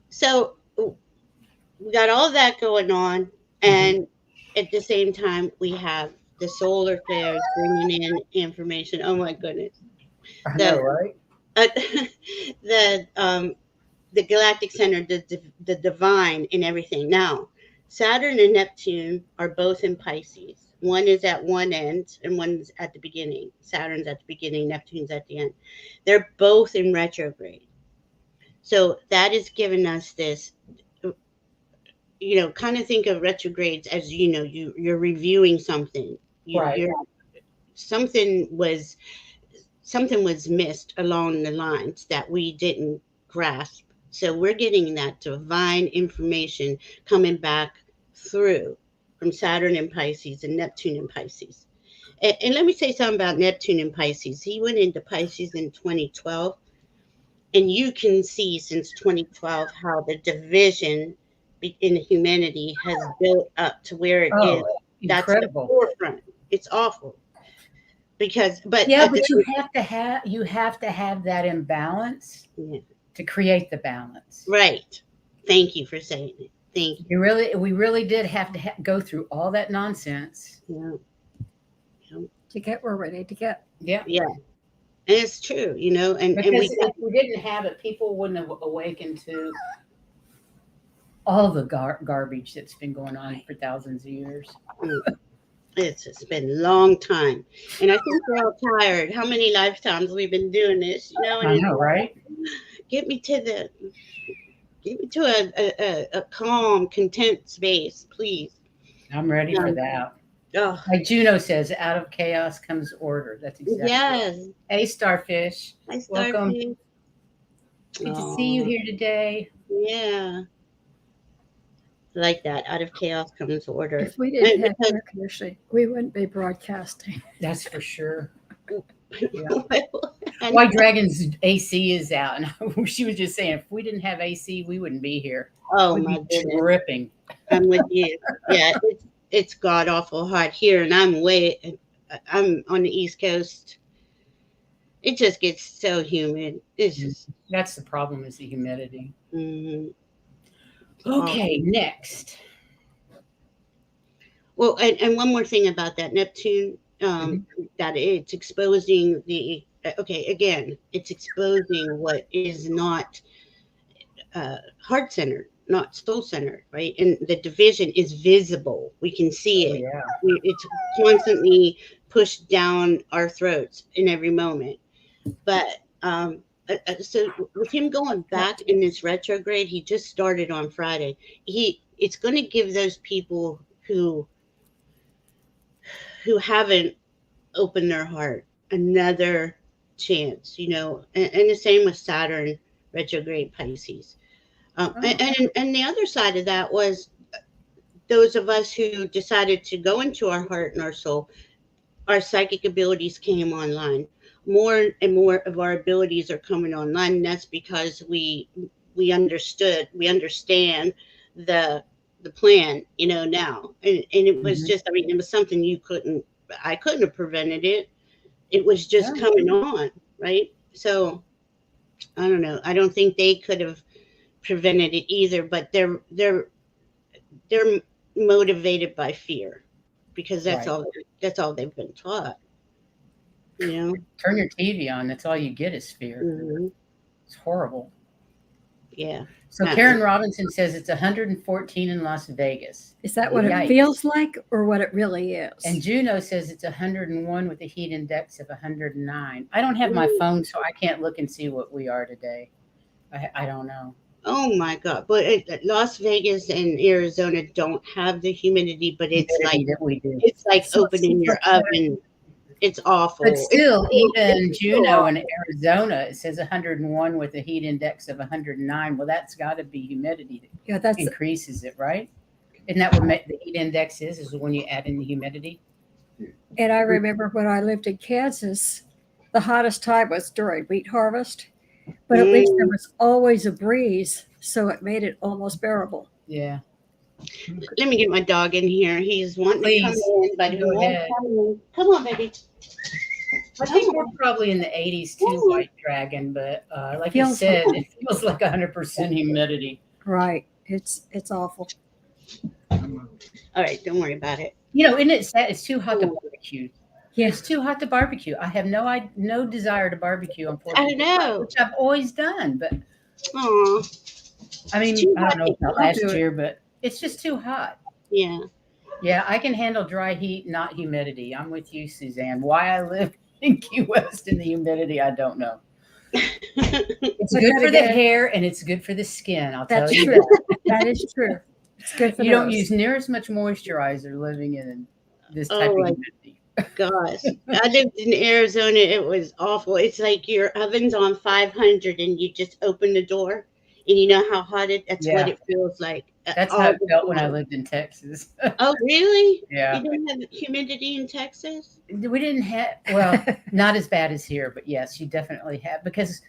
So we got all that going on, and at the same time, we have the solar flares bringing in information. Oh my goodness. I know, right? The galactic center, the divine and everything. Now, Saturn and Neptune are both in Pisces. One is at one end and one's at the beginning. Saturn's at the beginning, Neptune's at the end. They're both in retrograde. So that is giving us this, kind of think of retrogrades as, you're reviewing something. Right. Something was missed along the lines that we didn't grasp. So we're getting that divine information coming back through from Saturn in Pisces and Neptune in Pisces. And let me say something about Neptune in Pisces. He went into Pisces in 2012. And you can see since 2012 how the division in humanity has built up to where it is. Oh, That's the incredible. forefront. It's awful. But Yeah, at but the you have to have that imbalance yeah, to create the balance. right. Thank you for saying it. Thank you. We really did have to go through all that nonsense. Yeah. To get where we need to get. Yeah. Yeah. And it's true, you know, and Because we if we didn't have it, people wouldn't have awakened to all the garbage that's been going on for thousands of years. it's been a long time. And I think we're all tired. How many lifetimes we've been doing this, you know? And I know, right? get me to a calm, content space, please. I'm ready for that. Oh, Like Juno says, out of chaos comes order. That's exactly yes. right. Hey, Starfish. I Welcome. started. Good to see you here today. Yeah. Like that. Out of chaos comes order. If we didn't have because- air conditioning, we wouldn't be broadcasting. That's for sure. Yeah. And- White Dragon's AC is out. And she was just saying, if we didn't have AC, we wouldn't be here. oh We'd my be goodness. dripping. I'm with you. Yeah, it's god awful hot here, and I'm on the East Coast. It just gets so humid. It's just That's the problem, is the humidity. mhm. Okay, next. Well, and one more thing about that Neptune, that it's exposing the okay, again, it's exposing what is not heart centered, not soul centered, right? And the division is visible. We can see it. Yeah. It's constantly pushed down our throats in every moment. But so with him going back in this retrograde, he just started on Friday. It's going to give those people who haven't opened their heart another chance, you know, and the same with Saturn retrograde Pisces. And the other side of that was those of us who decided to go into our heart and our soul, our psychic abilities came online. More and more of our abilities are coming online. And that's because we understand the plan, you know, now. And it was just, I mean, it was something I couldn't have prevented it. It was just coming on, right? So I don't know. I don't think they could have prevented it either, but they're motivated by fear because that's all they've been taught. You know, Turn your TV on. That's all you get is fear. mm-hmm. It's horrible. Yeah. So Karen Robinson says it's 114 in Las Vegas. Is that what Yikes. it feels like or what it really is? And Juno says it's 101 with a heat index of 109. I don't have my phone, so I can't look and see what we are today. I don't know. Oh my God! But Las Vegas and Arizona don't have the humidity, but it's Humidity that we do. it's like opening your oven. It's awful. But still, even it's Juneau in Arizona, it says 101 with a heat index of 109. Well, that's got to be humidity yeah, that increases it, right? Isn't that what the heat index is when you add in the humidity? And I remember when I lived in Kansas, the hottest time was during wheat harvest, but at least there was always a breeze, so it made it almost bearable. Yeah. Let me get my dog in here. He's wanting to come in, but he won't come in. Come on, baby. I think we're probably in the 80s too, White Dragon, but like you said, it feels like 100% humidity. Right. It's awful. All right, don't worry about it. You know, isn't it sad? It's too hot to barbecue. Yeah. It's too hot to barbecue. I have no desire to barbecue, unfortunately. I know. Which I've always done, but Aw. I mean, I don't know about last year, but it's just too hot. Yeah. Yeah, I can handle dry heat, not humidity. I'm with you, Suzanne. Why I live in Key West in the humidity, I don't know. It's good for the hair and it's good for the skin. I'll tell you that. That is true. It's good for You don't use near as much moisturizer living in this type of humidity. Gosh, I lived in Arizona. It was awful. It's like your oven's on 500 and you just open the door and you know how hot that's what it feels like. That's how it felt when I lived in Texas. Oh, really? Yeah. You didn't have humidity in Texas? We didn't have, well, not as bad as here, but yes, you definitely have, because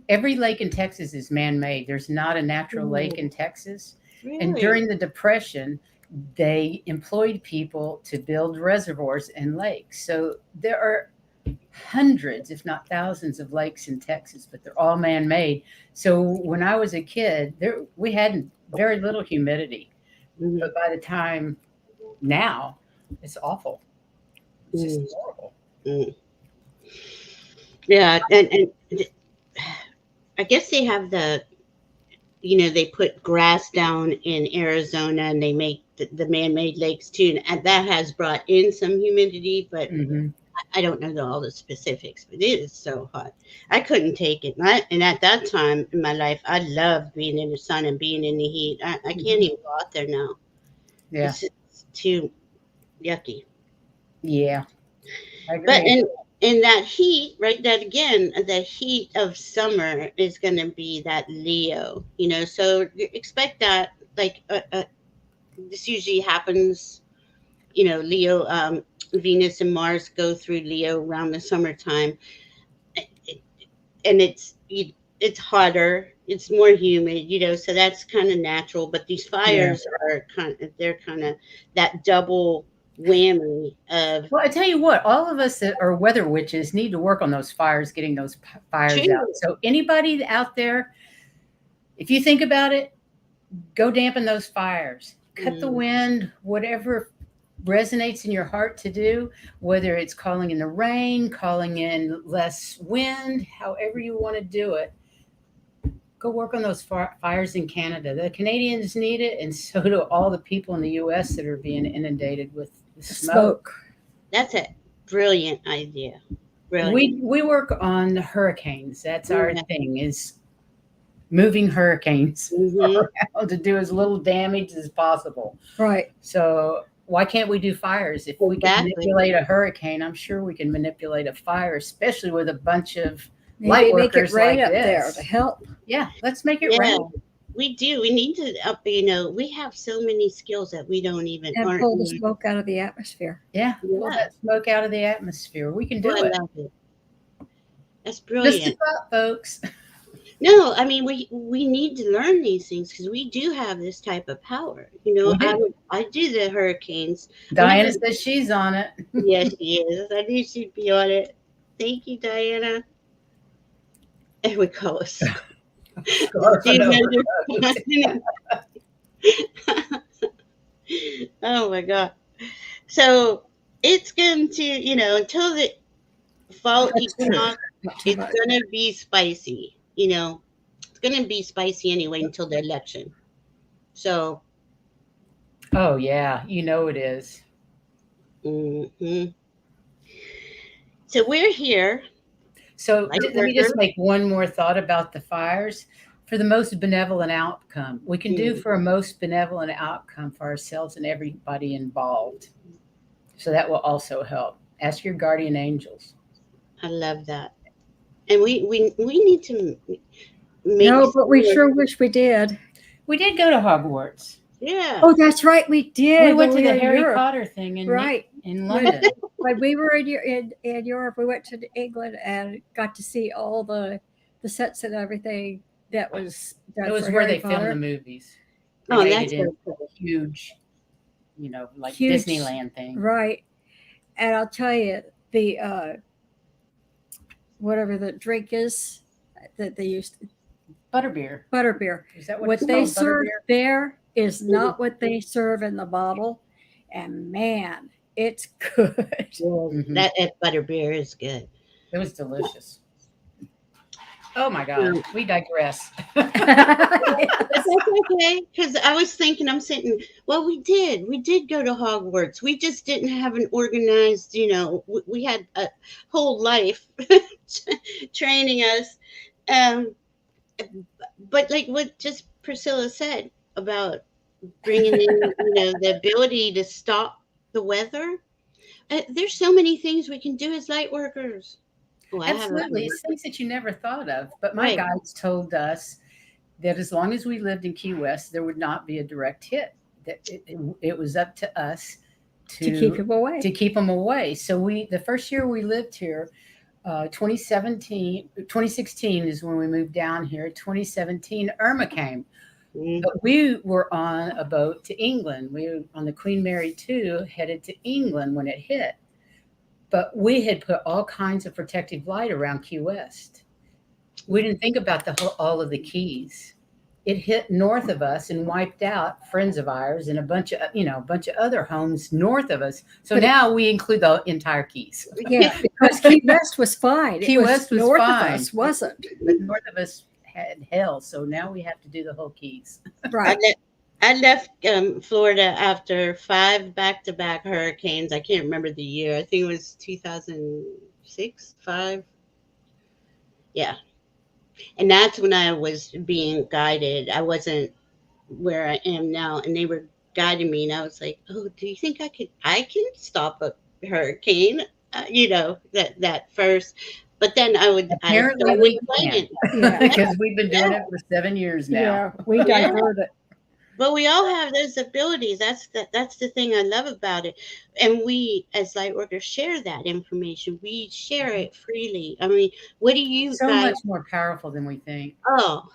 every lake in Texas is man-made. There's not a natural lake in Texas. And during the Depression, they employed people to build reservoirs and lakes. So there are hundreds, if not thousands, of lakes in Texas, but they're all man-made. So when I was a kid, we had very little humidity. Mhm. But by the time now, it's awful. It's just horrible. Mm. Yeah, and I guess they have they put grass down in Arizona, and they make the man-made lakes too, and that has brought in some humidity, but Hmm. I don't know all the specifics. But it is so hot, I couldn't take it. And at that time in my life, I loved being in the sun and being in the heat. I can't even go out there now. Yeah. It's just too yucky. Yeah. I agree. But in that heat, right? That again, the heat of summer is going to be that Leo. So you expect that. Like this usually happens. Leo, Venus and Mars go through Leo around the summertime, and it's hotter. It's more humid. So that's kind of natural. But these fires are they're kind of that double whammy of. Well, I tell you what, all of us that are weather witches need to work on those fires, getting those fires True. out. So anybody out there, if you think about it, go dampen those fires, cut the wind, whatever resonates in your heart to do, whether it's calling in the rain, calling in less wind, however you want to do it. Go work on those fires in Canada. The Canadians need it, and so do all the people in the U.S. that are being inundated with smoke. That's a brilliant idea. Brilliant. We work on hurricanes. That's our thing, is moving hurricanes around to do as little damage as possible. Right. So why can't we do fires? If we can manipulate a hurricane, I'm sure we can manipulate a fire, especially with a bunch of light workers make it rain like up this. there to help. Yeah, let's make it rain. We do. We need to we have so many skills that we don't even. And pull the smoke out of the atmosphere. Yeah, pull that smoke out of the atmosphere. We can do it. I love it. That's brilliant. Just about, folks. No, I mean we need to learn these things because we do have this type of power. I do the hurricanes. Diana says she's on it. Yes, she is. I knew she'd be on it. Thank you, Diana. There we go. Oh my God. So it's going to, until the fall equinox, it's going to be spicy. It's going to be spicy anyway until the election. So. Oh, yeah. It is. Mm-hmm. So we're here. So let me just make one more thought about the fires. For the most benevolent outcome, we can do for a most benevolent outcome for ourselves and everybody involved. So that will also help. Ask your guardian angels. I love that. And we need to make. No, but we sure wish we did. We did go to Hogwarts. Yeah. Oh, that's right. We did. We went to the Harry Potter thing in London. When we were in Europe, we went to England and got to see all the sets and everything that was done. It was for where Harry they Potter. filmed the movies. Oh, that's so cool. Huge, like Huge, Disneyland thing. Right. And I'll tell you, the whatever the drink is that they used. Butterbeer. Butterbeer. Is that what they serve there is not what they serve in the bottle. And man, it's good. Mm-hmm. That butterbeer is good. It was delicious. Oh my God, we digress. That's okay, because I was thinking, we did go to Hogwarts. We just didn't have an organized, we had a whole life training us. But like what just Priscilla said about bringing in, the ability to stop the weather. There's so many things we can do as light workers. Oh, absolutely. It's things that you never thought of. But my guides told us that as long as we lived in Key West, there would not be a direct hit. That it was up to us to keep them away. To keep them away. So the first year we lived here, 2016 is when we moved down here. 2017, Irma came. Mm. But we were on a boat to England. We were on the Queen Mary 2 headed to England when it hit. But we had put all kinds of protective light around Key West. We didn't think about all of the keys. It hit north of us and wiped out friends of ours and a bunch of other homes north of us. So now we include the entire Keys. Yeah, because Key West was fine. Key It was West was north fine. of us wasn't. But north of us had hell, so now we have to do the whole Keys. Right. I left Florida after 5 back-to-back hurricanes. I can't remember the year. I think it was 2006, 5. Yeah. And that's when I was being guided. I wasn't where I am now, and they were guiding me, and I was like, "Oh, do you think I can stop a hurricane?" That first. But then Apparently we can. Yeah. Because we've been doing it for 7 years now. Yeah, we diverted. But we all have those abilities. That's the thing I love about it. And we, as light workers, share that information. We share it freely. I mean, what do you So guys? much more powerful than we think. Oh,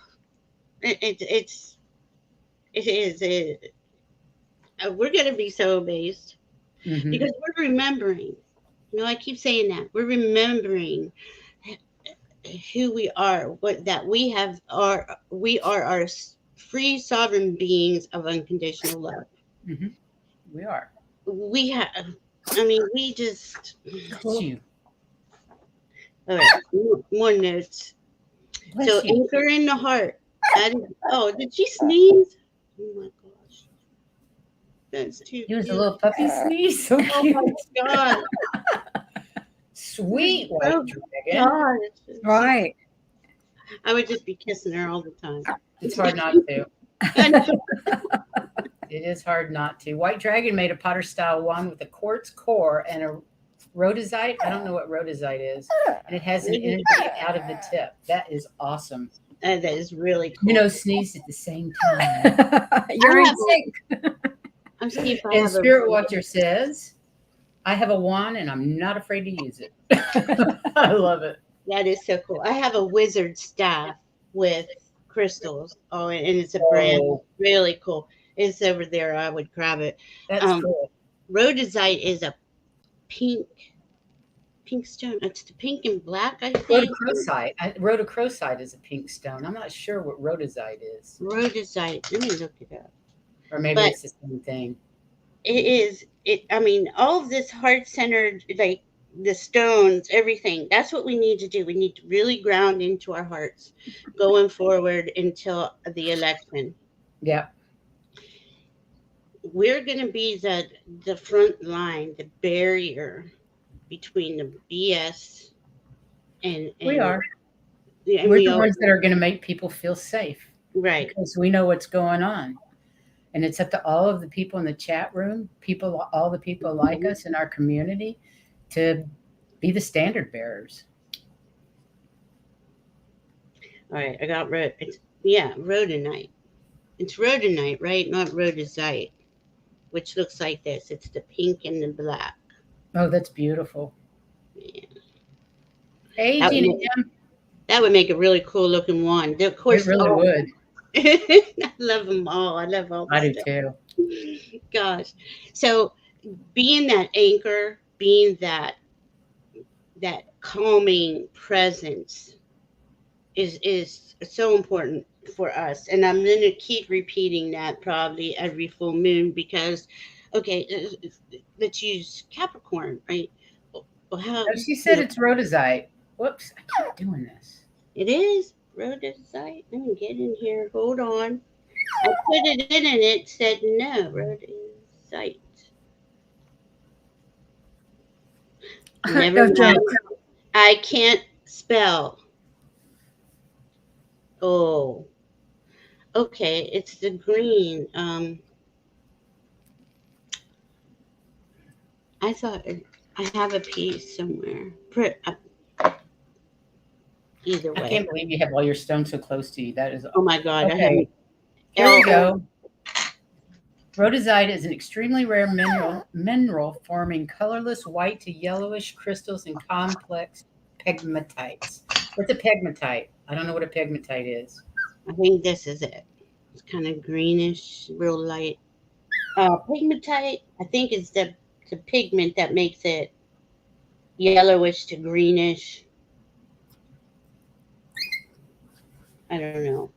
it is. We're going to be so amazed Mhm. because we're remembering. I keep saying that we're remembering who we are. We are our free sovereign beings of unconditional love. Mhm. We are. We have. I mean, we just. Bless you. All right, more notes. Bless So you. anchor in the heart. Did she sneeze? Oh my gosh, that's too. He was cute. a little puppy sneeze. So Oh cute. my god! Sweet white Oh dragon. God! Right. I would just be kissing her all the time. It's hard not to. It is hard not to. White dragon made a Potter style wand with a quartz core and a rhodozite. I don't know what rhodozite is. And it has an energy out of the tip. That is awesome. That is really cool. Sneezed at the same time. You're in sync. I'm seeing if I And have a- Spirit Watcher says, I have a wand and I'm not afraid to use it. I love it. That is so cool. I have a wizard staff with crystals. Oh, and it's a brand. Really cool. It's over there. I would grab it. That's cool. Rhodozite is a pink stone. It's the pink and black, I think. Rhodochrosite is a pink stone. I'm not sure what rhodozite is. Rhodozite. Let me look it up. Or maybe it's the same thing. It is. I mean, all of this heart-centered, like the stones, everything. That's what we need to do. We need to really ground into our hearts going forward until the election. Yeah. We're going to be the front line, the barrier between the BS and We are. And We're the ones that are going to make people feel safe. Right. Because we know what's going on. And it's up to all of the people in the chat room, all the people like us in our community to be the standard bearers. All right. I got rhodonite. It's rhodonite, right? Not rhodozite, which looks like this. It's the pink and the black. Oh, that's beautiful. Yeah. Hey, Gina Jim. That would make a really cool looking wand. Of course, It really would. I love them all. I love all. I do too. Gosh, so being that anchor, being that calming presence is so important for us, and I'm going to keep repeating that probably every full moon because, okay, let's use Capricorn, right? Well, She said it's rhodozite. Whoops, I keep doing this. It is rhodozite. Let me get in here. Hold on. I put it in and it said no, rhodozite. Never mind. I can't spell. Oh. Okay, it's the green. I thought I have a piece somewhere. Either way. I can't believe you have all your stones so close to you. That is. Oh my God. Okay. Here we go. Rhodozite is an extremely rare mineral forming colorless white to yellowish crystals and complex pegmatites. What's a pegmatite? I don't know what a pegmatite is. I think this is it. It's kind of greenish, real light. Pigmatite, I think it's the pigment that makes it yellowish to greenish. I don't know.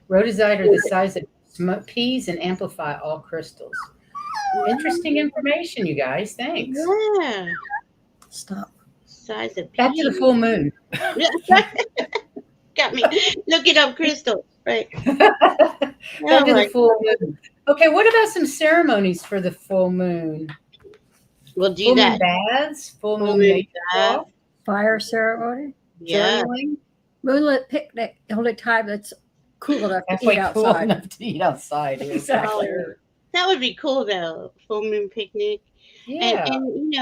Rhodozite are the size of peas and amplify all crystals. Interesting information, you guys. Thanks. Yeah. Stop. Size of Back to the pea. full moon. Got me. Look it up, crystal. Right. Back Oh to my. the full moon. Okay, what about some ceremonies for the full moon? We'll do Full moon that. baths, full Full moon moon nature bath. walk, Fire ceremony. Yeah. journaling. Moonlit picnic. The only time that's cool enough to Halfway eat cool outside. enough to eat outside. Exactly. Sure. That would be cool though. Full moon picnic. Yeah. And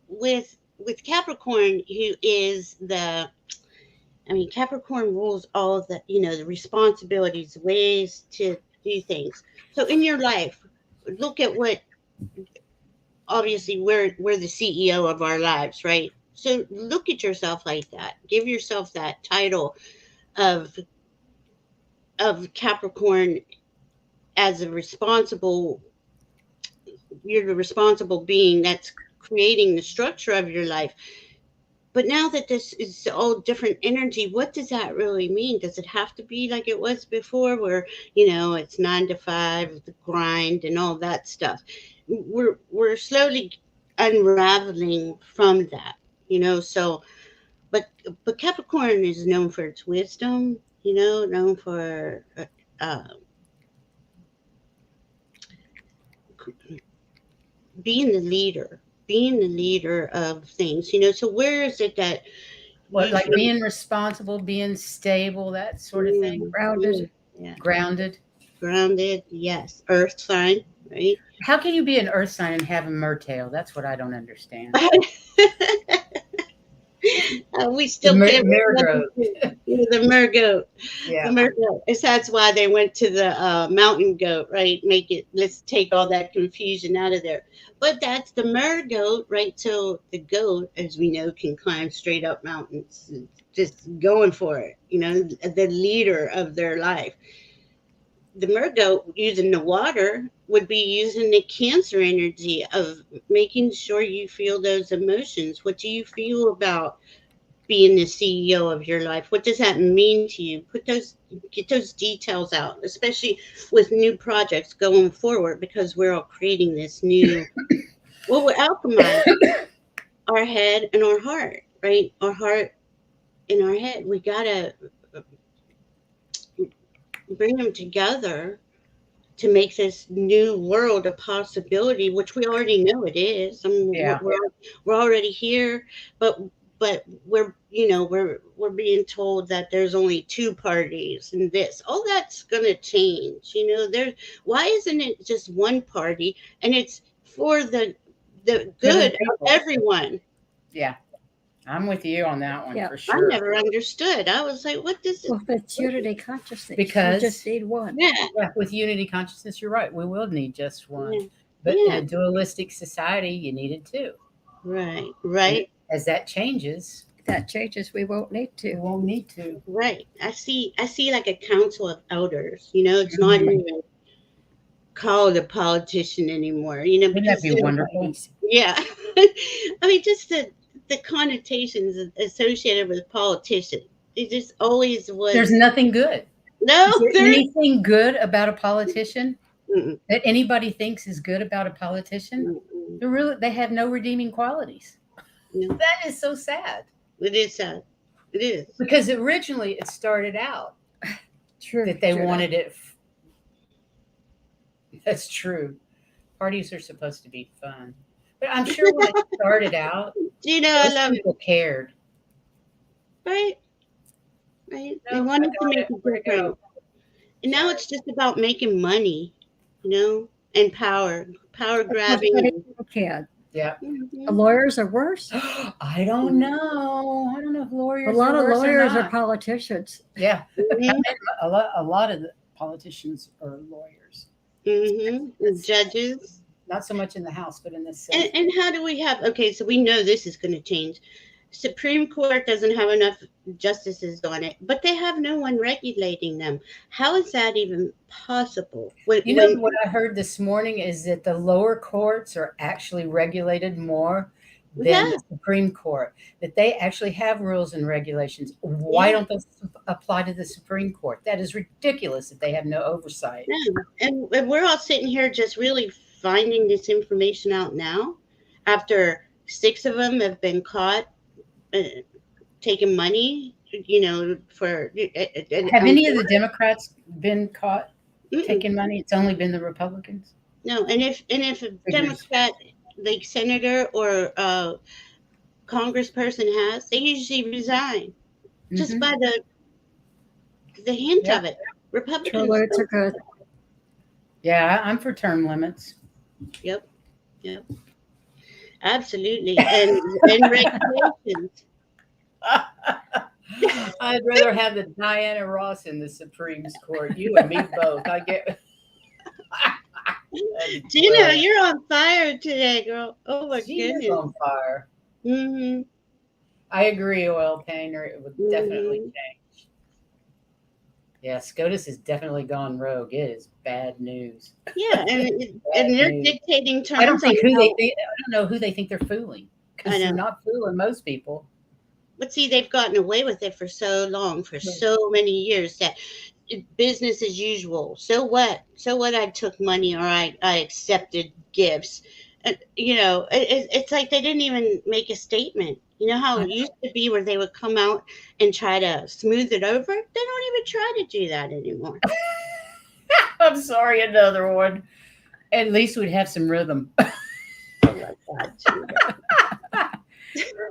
with Capricorn, who is Capricorn rules all the, the responsibilities, ways to do things. So in your life, look at what, obviously we're the CEO of our lives, right? So look at yourself like that. Give yourself that title of Capricorn as you're the responsible being that's creating the structure of your life. But now that this is all different energy, what does that really mean? Does it have to be like it was before, where it's 9 to 5, the grind, and all that stuff? We're slowly unraveling from that, So, but Capricorn is known for its wisdom, known for uh, being the leader of things. So where is it that What, you like feel being responsible, being stable, that sort of thing. Grounded. Yeah. Grounded. Grounded, yes. Earth sign, right? How can you be an earth sign and have a mertail? That's what I don't understand. We still The can't Marigold. the mergoat. Yeah. The mergoat. That's why they went to the mountain goat, right? Let's take all that confusion out of there. But that's the mergoat, right? So the goat, as we know, can climb straight up mountains, just going for it, the leader of their life. The mergoat, using the water, would be using the Cancer energy of making sure you feel those emotions. What do you feel about being the CEO of your life? What does that mean to you? Get those details out, especially with new projects going forward, because we're all creating this new, we're alchemizing our head and our heart, right? Our heart and our head. We gotta bring them together to make this new world a possibility, which we already know it is. I mean, Yeah. we're already here, but we're being told that there's only two parties and this. All that's gonna change. Why isn't it just one party and it's for the good of people. everyone? Yeah. I'm with you on that one Yeah. for I sure. never understood. I was like, what does Well, if it's unity consciousness, Because- you just need one. Yeah. Yeah, with unity consciousness, you're right. We will need just one. Yeah. But Yeah. in a dualistic society, you needed two. Right. As that changes, If that changes, we won't need we to. won't need to. Right. I see like a council of elders. It's not Mhm. even called a politician anymore. Wouldn't that because be wonderful? yeah. I mean, just the connotations associated with politician. It just always was. There's nothing good. No, Is there there. anything good about a politician Mm-mm, that anybody thinks is good about a politician? mm-mm. They have no redeeming qualities. No, That is so sad. it is sad. It is. Because originally it started out True. that they True. wanted it. That's true. Parties are supposed to be fun. But I'm sure when it started out, I most love it. people cared. Right. They No, wanted I to make got it. a Where'd it difference. go? And now it's just about making money, and power grabbing. Everybody can. Yeah. The lawyers are worse. I don't know. I don't know if lawyers A lot are of worse lawyers or are not. politicians. Yeah. Mhm, A lot of the politicians are lawyers. mhm. Judges. Not so much in the House, but in the Senate. And how do we have, okay, so we know this is going to change. Supreme Court doesn't have enough justices on it, but they have no one regulating them. How is that even possible? You know what I heard this morning is that the lower courts are actually regulated more than Yeah, the Supreme Court, that they actually have rules and regulations. Why yeah, don't those apply to the Supreme Court? That is ridiculous that they have no oversight. yeah. And we're all sitting here just really finding this information out now, after 6 of them have been caught uh, taking money, for Have any of the Democrats been caught mm-mm. taking money? It's only been the Republicans. No. And if a Figures. Democrat, like senator or congressperson has, they usually resign just Hmm. by the hint Yeah. of it. Term Republicans limits are don't. good. Yeah, I'm for term limits. Yep, yep, absolutely, and regulations. I'd rather have the Diana Ross in the Supreme Court. You and me both. I get. That'd be Gina, brilliant. you're on fire today, girl. Oh my She is goodness. on fire. Hmm. I agree, oil painter. It would definitely Hmm. change. Yeah, SCOTUS has definitely gone rogue. It is bad news. Yeah, Bad and they're news. dictating I don't terms on think who how. I don't know who they think they're fooling I because they're know. not fooling most people. But see, they've gotten away with it for so long, for Right. so many years, that business as usual. So what? So what? I took money, or I accepted gifts. It's like they didn't even make a statement. You know how I it used to be, where they would come out and try to smooth it over? They don't even try to do that anymore. I'm sorry, another one. At least we'd have some rhythm. Oh my God, Gina.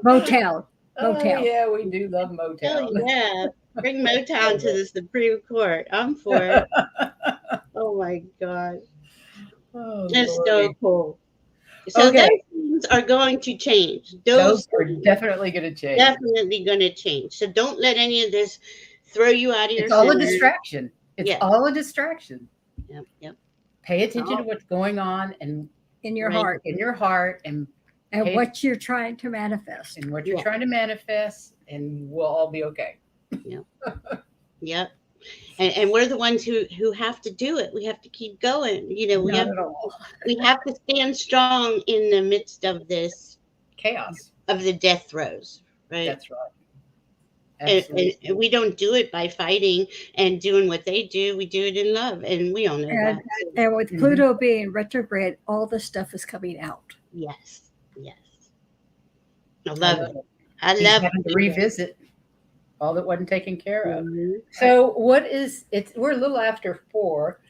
Motown. Oh Motown. yeah, we do love Hell Motown. yeah. Bring Motown to the Supreme Court. I'm for it. Oh my God. Oh It's so lordy. cool. So those Okay, things are going to change. those Those are things definitely going to change. definitely going to change. So don't let any of this throw you out of your It's all a center. distraction. It's Yes. all a distraction. Yep. Yep. Pay attention to Oh, what's going on and In your right. heart in your heart and and pay what you're trying to manifest. and what you're Yeah. trying to manifest, and we'll all be okay. Yep. Yep. And we're the ones who have to do it. We have to keep going. We Not have at all. we have to stand strong in the midst of this, Chaos. of the death throes, right? That's right. And Absolutely. we don't do it by fighting and doing what they do. We do it in love, and we all know And, that. So, and with Mhm. Pluto being retrograde, all this stuff is coming out. yes, yes, I I love love it. it. I He's love having to it. revisit all that wasn't taken care of. Mhm. So what is it's we're a little after 4,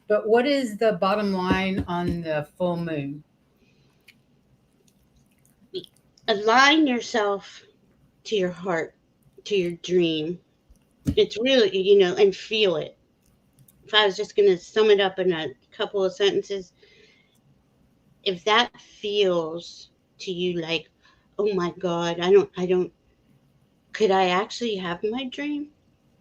but what is the bottom line on the full moon? Align yourself to your heart, to your dream. It's really, and feel it. If I was just going to sum it up in a couple of sentences, if that feels to you like, oh my God, could I actually have my dream?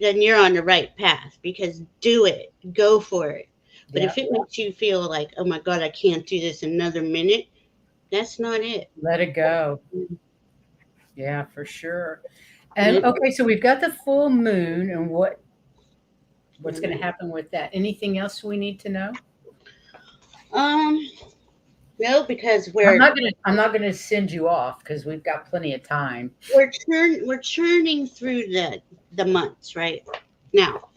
Then you're on the right path, because do it, go for it. But Yeah, if it makes you feel like, oh my God, I can't do this another minute, that's not it. let it go. Yeah, for sure. And It- okay, so we've got the full moon and what's going to happen with that. Anything else we need to know? Um, no, because I'm not going to send you off because we've got plenty of time. we're churning through the months right now.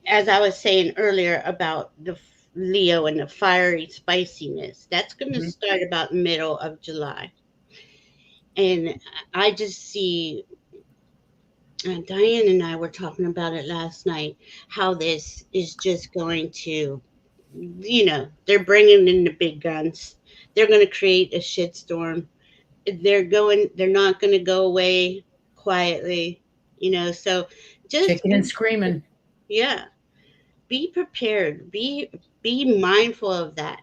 As I was saying earlier about the Leo and the fiery spiciness, that's going to Mhm. start about middle of July. And I just see, Diane and I were talking about it last night, how this is just going to, they're bringing in the big guns. They're going to create a shitstorm. They're not going to go away quietly, so just Kicking and screaming. yeah, be prepared, be mindful of that,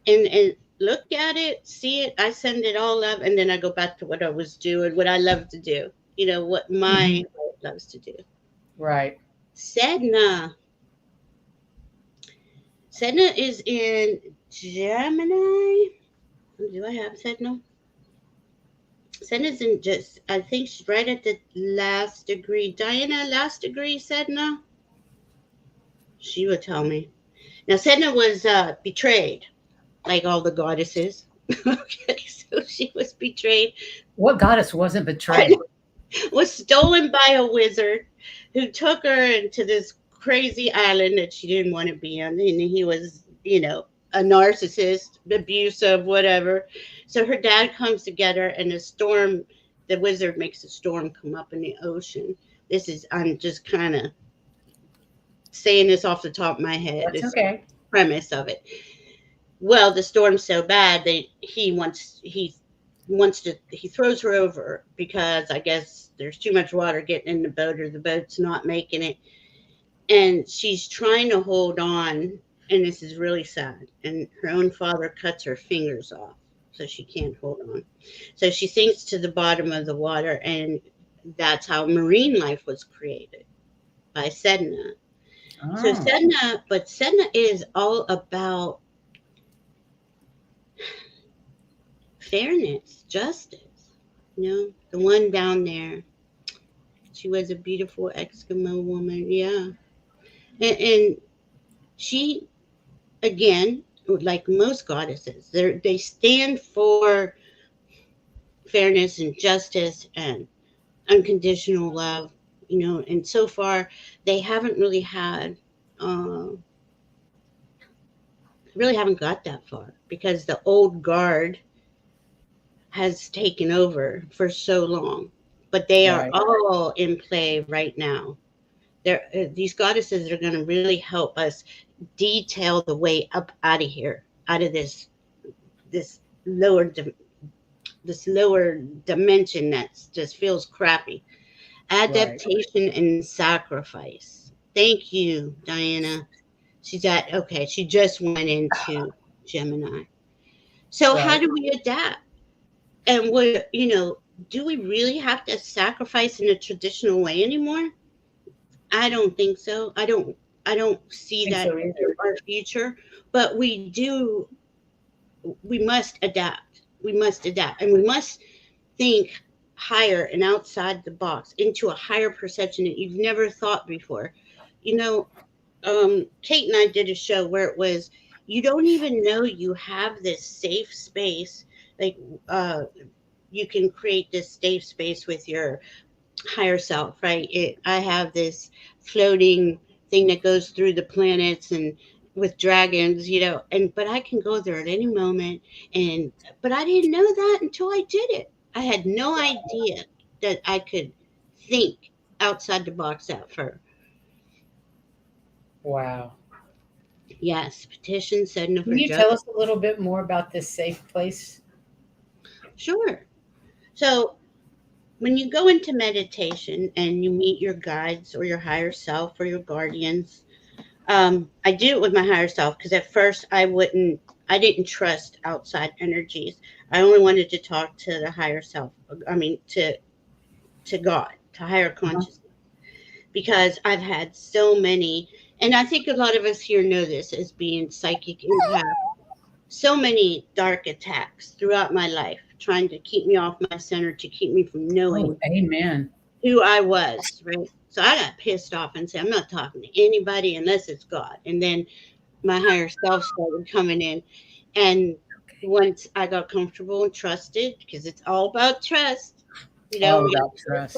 and look at it, see it. I send it all up, and then I go back to what I was doing, what I love to do, what my Mhm. heart loves to do. Right. Sedna Sedna is in Gemini. Do I have Sedna? Sedna's in just, I think she's right at the last degree. Diana, last degree, Sedna? She would tell me. Now, Sedna was betrayed, like all the goddesses. Okay, so she was betrayed. What goddess wasn't betrayed? Was stolen by a wizard who took her into this crazy island that she didn't want to be on. And he was, a narcissist, abusive, whatever. So her dad comes together, and the wizard makes a storm come up in the ocean. I'm just kind of saying this off the top of my head. That's It's okay. the premise of it. Well, the storm's so bad that he throws her over because I guess there's too much water getting in the boat, or the boat's not making it. And she's trying to hold on, and this is really sad. And her own father cuts her fingers off, so she can't hold on. So she sinks to the bottom of the water, and that's how marine life was created by Sedna. So Sedna is all about fairness, justice. The one down there, she was a beautiful Eskimo woman, yeah. And she, again, like most goddesses, they stand for fairness and justice and unconditional love, and so far they haven't really haven't got that far, because the old guard has taken over for so long. But they are all in play right now. These goddesses are going to really help us detail the way up out of here, out of this lower dimension that just feels crappy. Adaptation and sacrifice. Thank you, Diana. She just went into Gemini. So how do we adapt? And do we really have to sacrifice in a traditional way anymore? I don't think so. I don't see that in our future, but we must adapt. We must adapt, and we must think higher and outside the box into a higher perception that you've never thought before. Kate and I did a show where it was, you don't even know you have this safe space. Like, you can create this safe space with your higher self, right? I have this floating thing that goes through the planets and with dragons, but I can go there at any moment. But I didn't know that until I did it. I had no idea that I could think outside the box at first. Wow. Yes, petition Sedna. Can you tell us a little bit more about this safe place? Sure. So when you go into meditation and you meet your guides or your higher self or your guardians, I do it with my higher self, because at first I didn't trust outside energies. I only wanted to talk to the higher self. I mean, to God, to higher consciousness, because I've had so many, and I think a lot of us here know this as being psychic empath. So many dark attacks throughout my life, trying to keep me off my center, to keep me from knowing who I was, right? So I got pissed off and said, I'm not talking to anybody unless it's God. And then my higher self started coming in. And once I got comfortable and trusted, because it's all about trust, all about trust.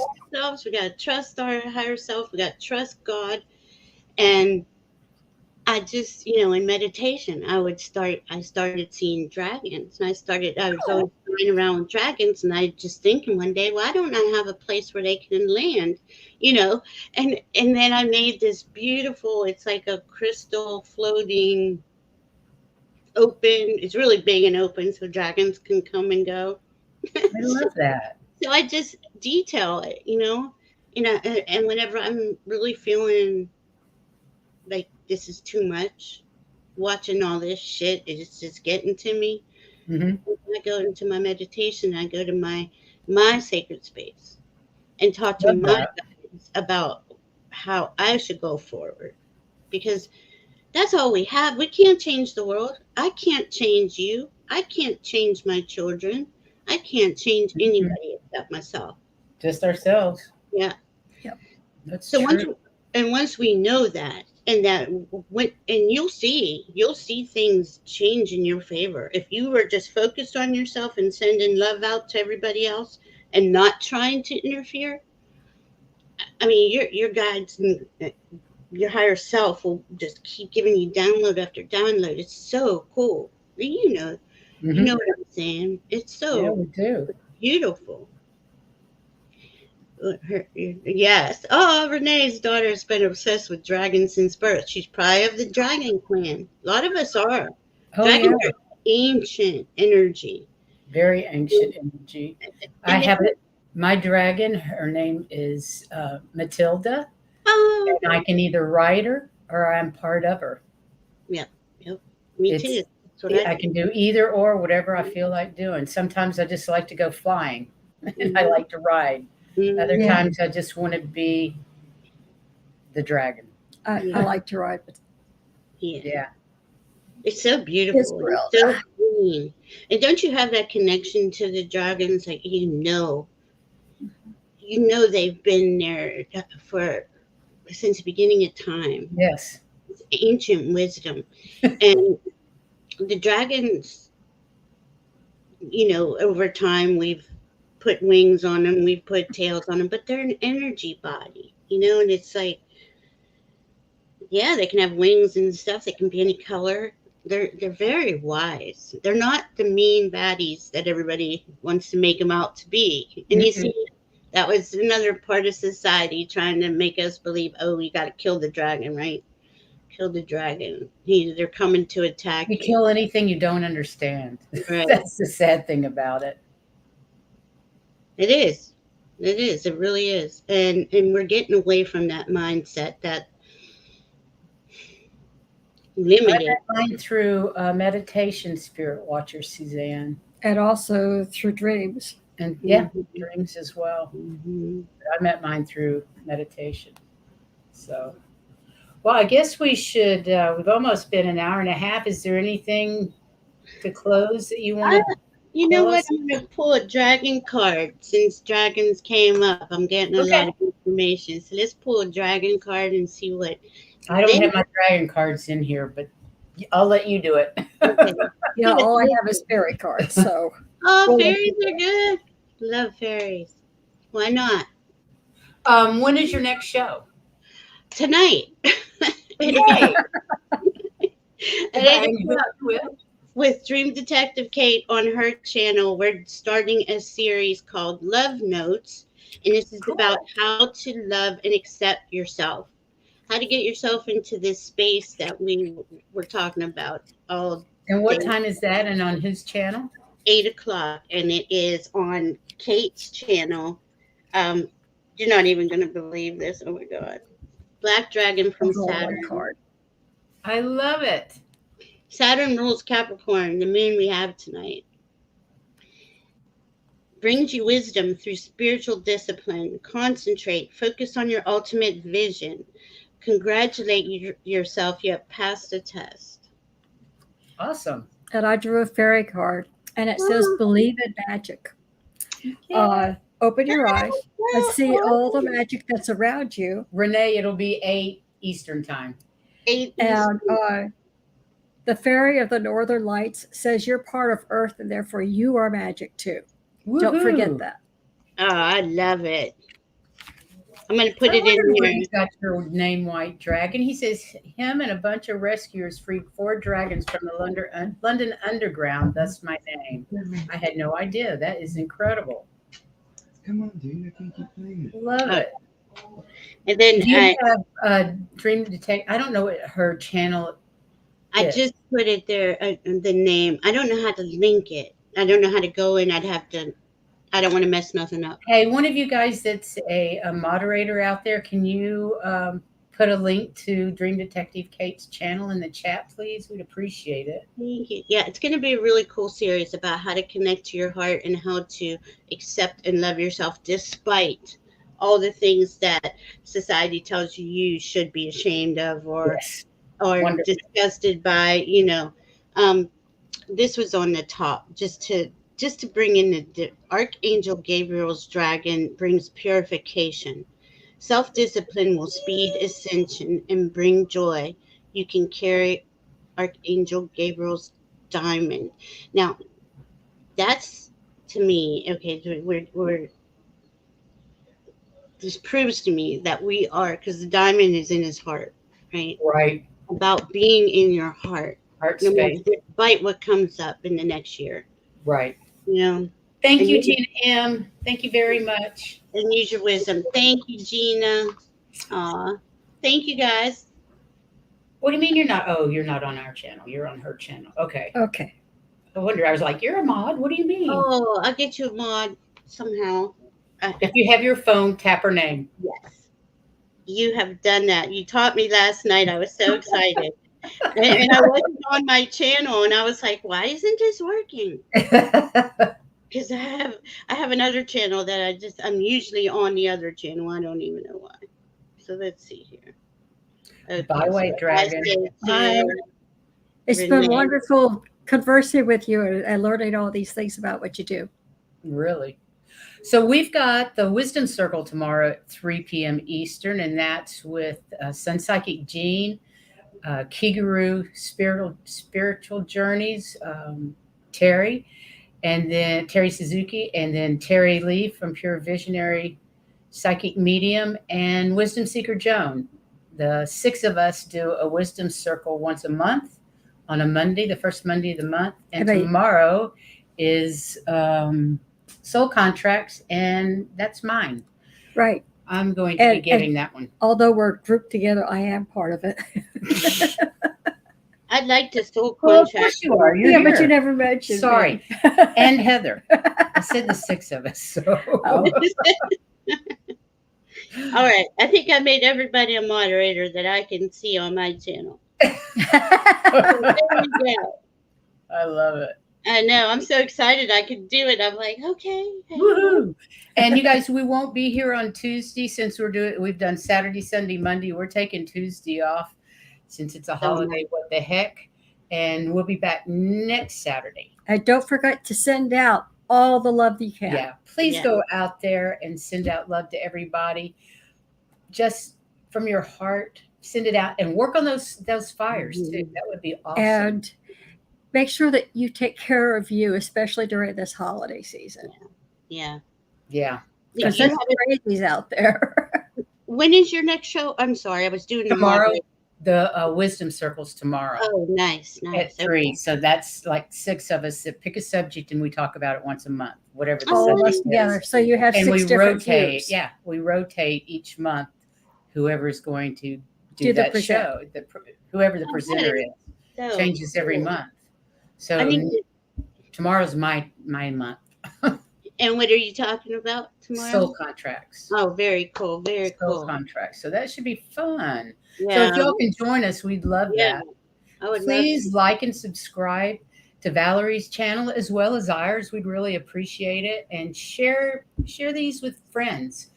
We got to trust our higher self. We got to trust God. And I just, in meditation, I started seeing dragons, and I was always flying around with dragons, and I just thinking one day, why don't I have a place where they can land, and then I made this beautiful, it's like a crystal floating open, it's really big and open, so dragons can come and go. I love that. So I just detail it, and whenever I'm really feeling like this is too much, watching all this shit, it's just getting to me. I go into my meditation, I go to my sacred space and talk to my guides about how I should go forward, because that's all we have. We can't change the world. I can't change you. I can't change my children. I can't change anybody except myself. Just ourselves. Yeah. Yep. That's So true. once we know that, and that and you'll see things change in your favor if you were just focused on yourself and sending love out to everybody else and not trying to interfere. I mean, your guides, your higher self will just keep giving you download after download. It's so cool. You know Mhm. what I'm saying. It's Yeah, so we do. beautiful. Yes. Oh, Renee's daughter has been obsessed with dragons since birth. She's probably of the dragon clan. A lot of us are. Oh, Dragons yeah. are ancient energy. Very ancient energy. I And have it. My dragon, her name is Matilda, oh, and I can either ride her or I'm part of her. yep. Me It's too. That's what I can do either or, whatever I feel like doing. Sometimes I just like to go flying, and I like to ride. Other Yeah. times I just want to be the dragon. I like to ride with Yeah. It's so beautiful. Israel. It's so clean. And don't you have that connection to the dragons? Like you know they've been there for since the beginning of time. Yes. It's ancient wisdom. And the dragons, over time we've put wings on them, we've put tails on them, but they're an energy body, and it's like, yeah, they can have wings and stuff. They can be any color. They're very wise. They're not the mean baddies that everybody wants to make them out to be. And you see, that was another part of society trying to make us believe, oh, we got to kill the dragon, right? Kill the dragon. They're coming to attack You kill anything you don't understand. Right. That's the sad thing about it. It is. It is. It really is. And we're getting away from that mindset, that limited. I met mine through meditation, Spirit Watcher Suzanne. and also through dreams. And dreams as well. Mm-hmm. I met mine through meditation. So, well, I guess we should, we've almost been an hour and a half. Is there anything to close that you want to? You know what? I'm going to pull a dragon card since dragons came up. I'm getting a lot of information. So let's pull a dragon card and see what. I don't have my dragon cards in here, but I'll let you do it. Okay. Yeah, all I have is fairy cards. So. Oh, fairies are good. Love fairies. Why not? When is your next show? Tonight. Yay! With Dream Detective Kate on her channel. We're starting a series called Love Notes, and this is about how to love and accept yourself. How to get yourself into this space that we were talking about. And what time is that, and on whose channel? 8:00, and it is on Kate's channel. You're not even going to believe this. Oh my God. Black Dragon from Saturn. Card. I love it. Saturn rules Capricorn, the moon we have tonight. Brings you wisdom through spiritual discipline. Concentrate. Focus on your ultimate vision. Congratulate yourself. You have passed the test. Awesome. And I drew a fairy card, and it says, believe in magic. Open your eyes and see all the magic that's around you. Renee, it'll be 8 Eastern time. 8 And the fairy of the Northern Lights says you're part of Earth, and therefore you are magic too. Woo-hoo. Don't forget that. Oh, I love it. I'm going to put it in here. He's got your name, White Dragon. He says him and a bunch of rescuers freed 4 dragons from the London Underground. That's my name. I had no idea. That is incredible. Come on, dude. I can't keep playing it. Love it. And then you have Dream Detective. I don't know what her channel I just put it there, the name. I don't know how to link it. I don't know how to go in. I don't want to mess nothing up. Hey, one of you guys that's a moderator out there, can you put a link to Dream Detective Kate's channel in the chat, please? We'd appreciate it. Thank you. Yeah, it's going to be a really cool series about how to connect to your heart and how to accept and love yourself despite all the things that society tells you should be ashamed of or disgusted by. This was on the top just to just to bring in the Archangel Gabriel's dragon brings purification. Self-discipline will speed ascension and bring joy. You can carry Archangel Gabriel's diamond. Now, that's to me, okay, we're this proves to me that we are, because the diamond is in his heart, right? Right. About being in your heart. Heart No matter, space. despite what comes up in the next year. Right. You know, Thank And you, you- Gina M. Thank you very much. and use your wisdom. Thank you, Gina. Thank you, guys. What do you mean you're not? Oh, you're not on our channel. You're on her channel. Okay. Okay. I wonder. I was like, you're a mod. What do you mean? Oh, I'll get you a mod somehow. If you have your phone, tap her name. Yes. You have done that. You taught me last night. I was so excited. and I wasn't on my channel, and I was like, why isn't this working? Because I have another channel that I'm usually on the other channel. I don't even know why. So let's see here. Okay, Byway Dragon. Hi. It's Renee. been wonderful conversing with you and learning all these things about what you do. Really? So we've got the Wisdom Circle tomorrow at 3 p.m. Eastern, and that's with Sun Psychic Jean, Kiguru Spiritual Journeys, Terry, and then Terry Suzuki, and then Terry Lee from Pure Visionary Psychic Medium, and Wisdom Seeker Joan. The 6 of us do a Wisdom Circle once a month on a Monday, the first Monday of the month. And Right. tomorrow is Soul Contracts, and that's mine. Right. I'm going to be And- giving that one. Although we're grouped together, I am part of it. I'd like to soul Well, of contract. course you are. You're yeah, here. but you never mentioned Sorry. me. And Heather. I said the 6 of us. So. Oh. All right. I think I made everybody a moderator that I can see on my channel. There we go. I love it. I know. I'm so excited I could do it. I'm like, okay. Woohoo! And you guys, we won't be here on Tuesday since we've done Saturday, Sunday, Monday. We're taking Tuesday off since it's a holiday. What the heck? And we'll be back next Saturday. And don't forget to send out all the love you can. Yeah. Please Yeah. go out there and send out love to everybody. Just from your heart, send it out and work on those fires too. That would be awesome. And make sure that you take care of you, especially during this holiday season. Yeah. Yeah. Because You there's have crazies out there. when is your next show? I'm sorry. I was doing the Tomorrow, moderator. the Wisdom Circles tomorrow. Oh, nice. At 3. So that's like 6 of us that pick a subject and we talk about it once a month, whatever the All of us subject together. is. So you have And 6 we different rotate. views. Yeah, we rotate each month. Whoever is going to do the that present. show, whoever the presenter is, So, changes every cool. month. So I think, tomorrow's my month. and what are you talking about tomorrow? Soul contracts. Oh, very cool. Very Soul cool. contracts. So that should be fun. So Yeah. if y'all can join us, we'd love Yeah. that. I would Please like and subscribe to Valerie's channel as well as ours. We'd really appreciate it. And share these with friends.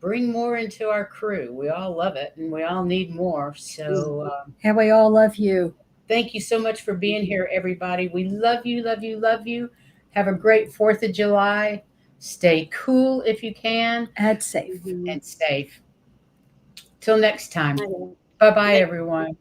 Bring more into our crew. We all love it and we all need more. So And we all love you. thank you so much for being here, everybody. We love you, love you, love you. Have a great 4th of July. Stay cool if you can And safe. love and safe. Till next time. you. Bye-bye, everyone.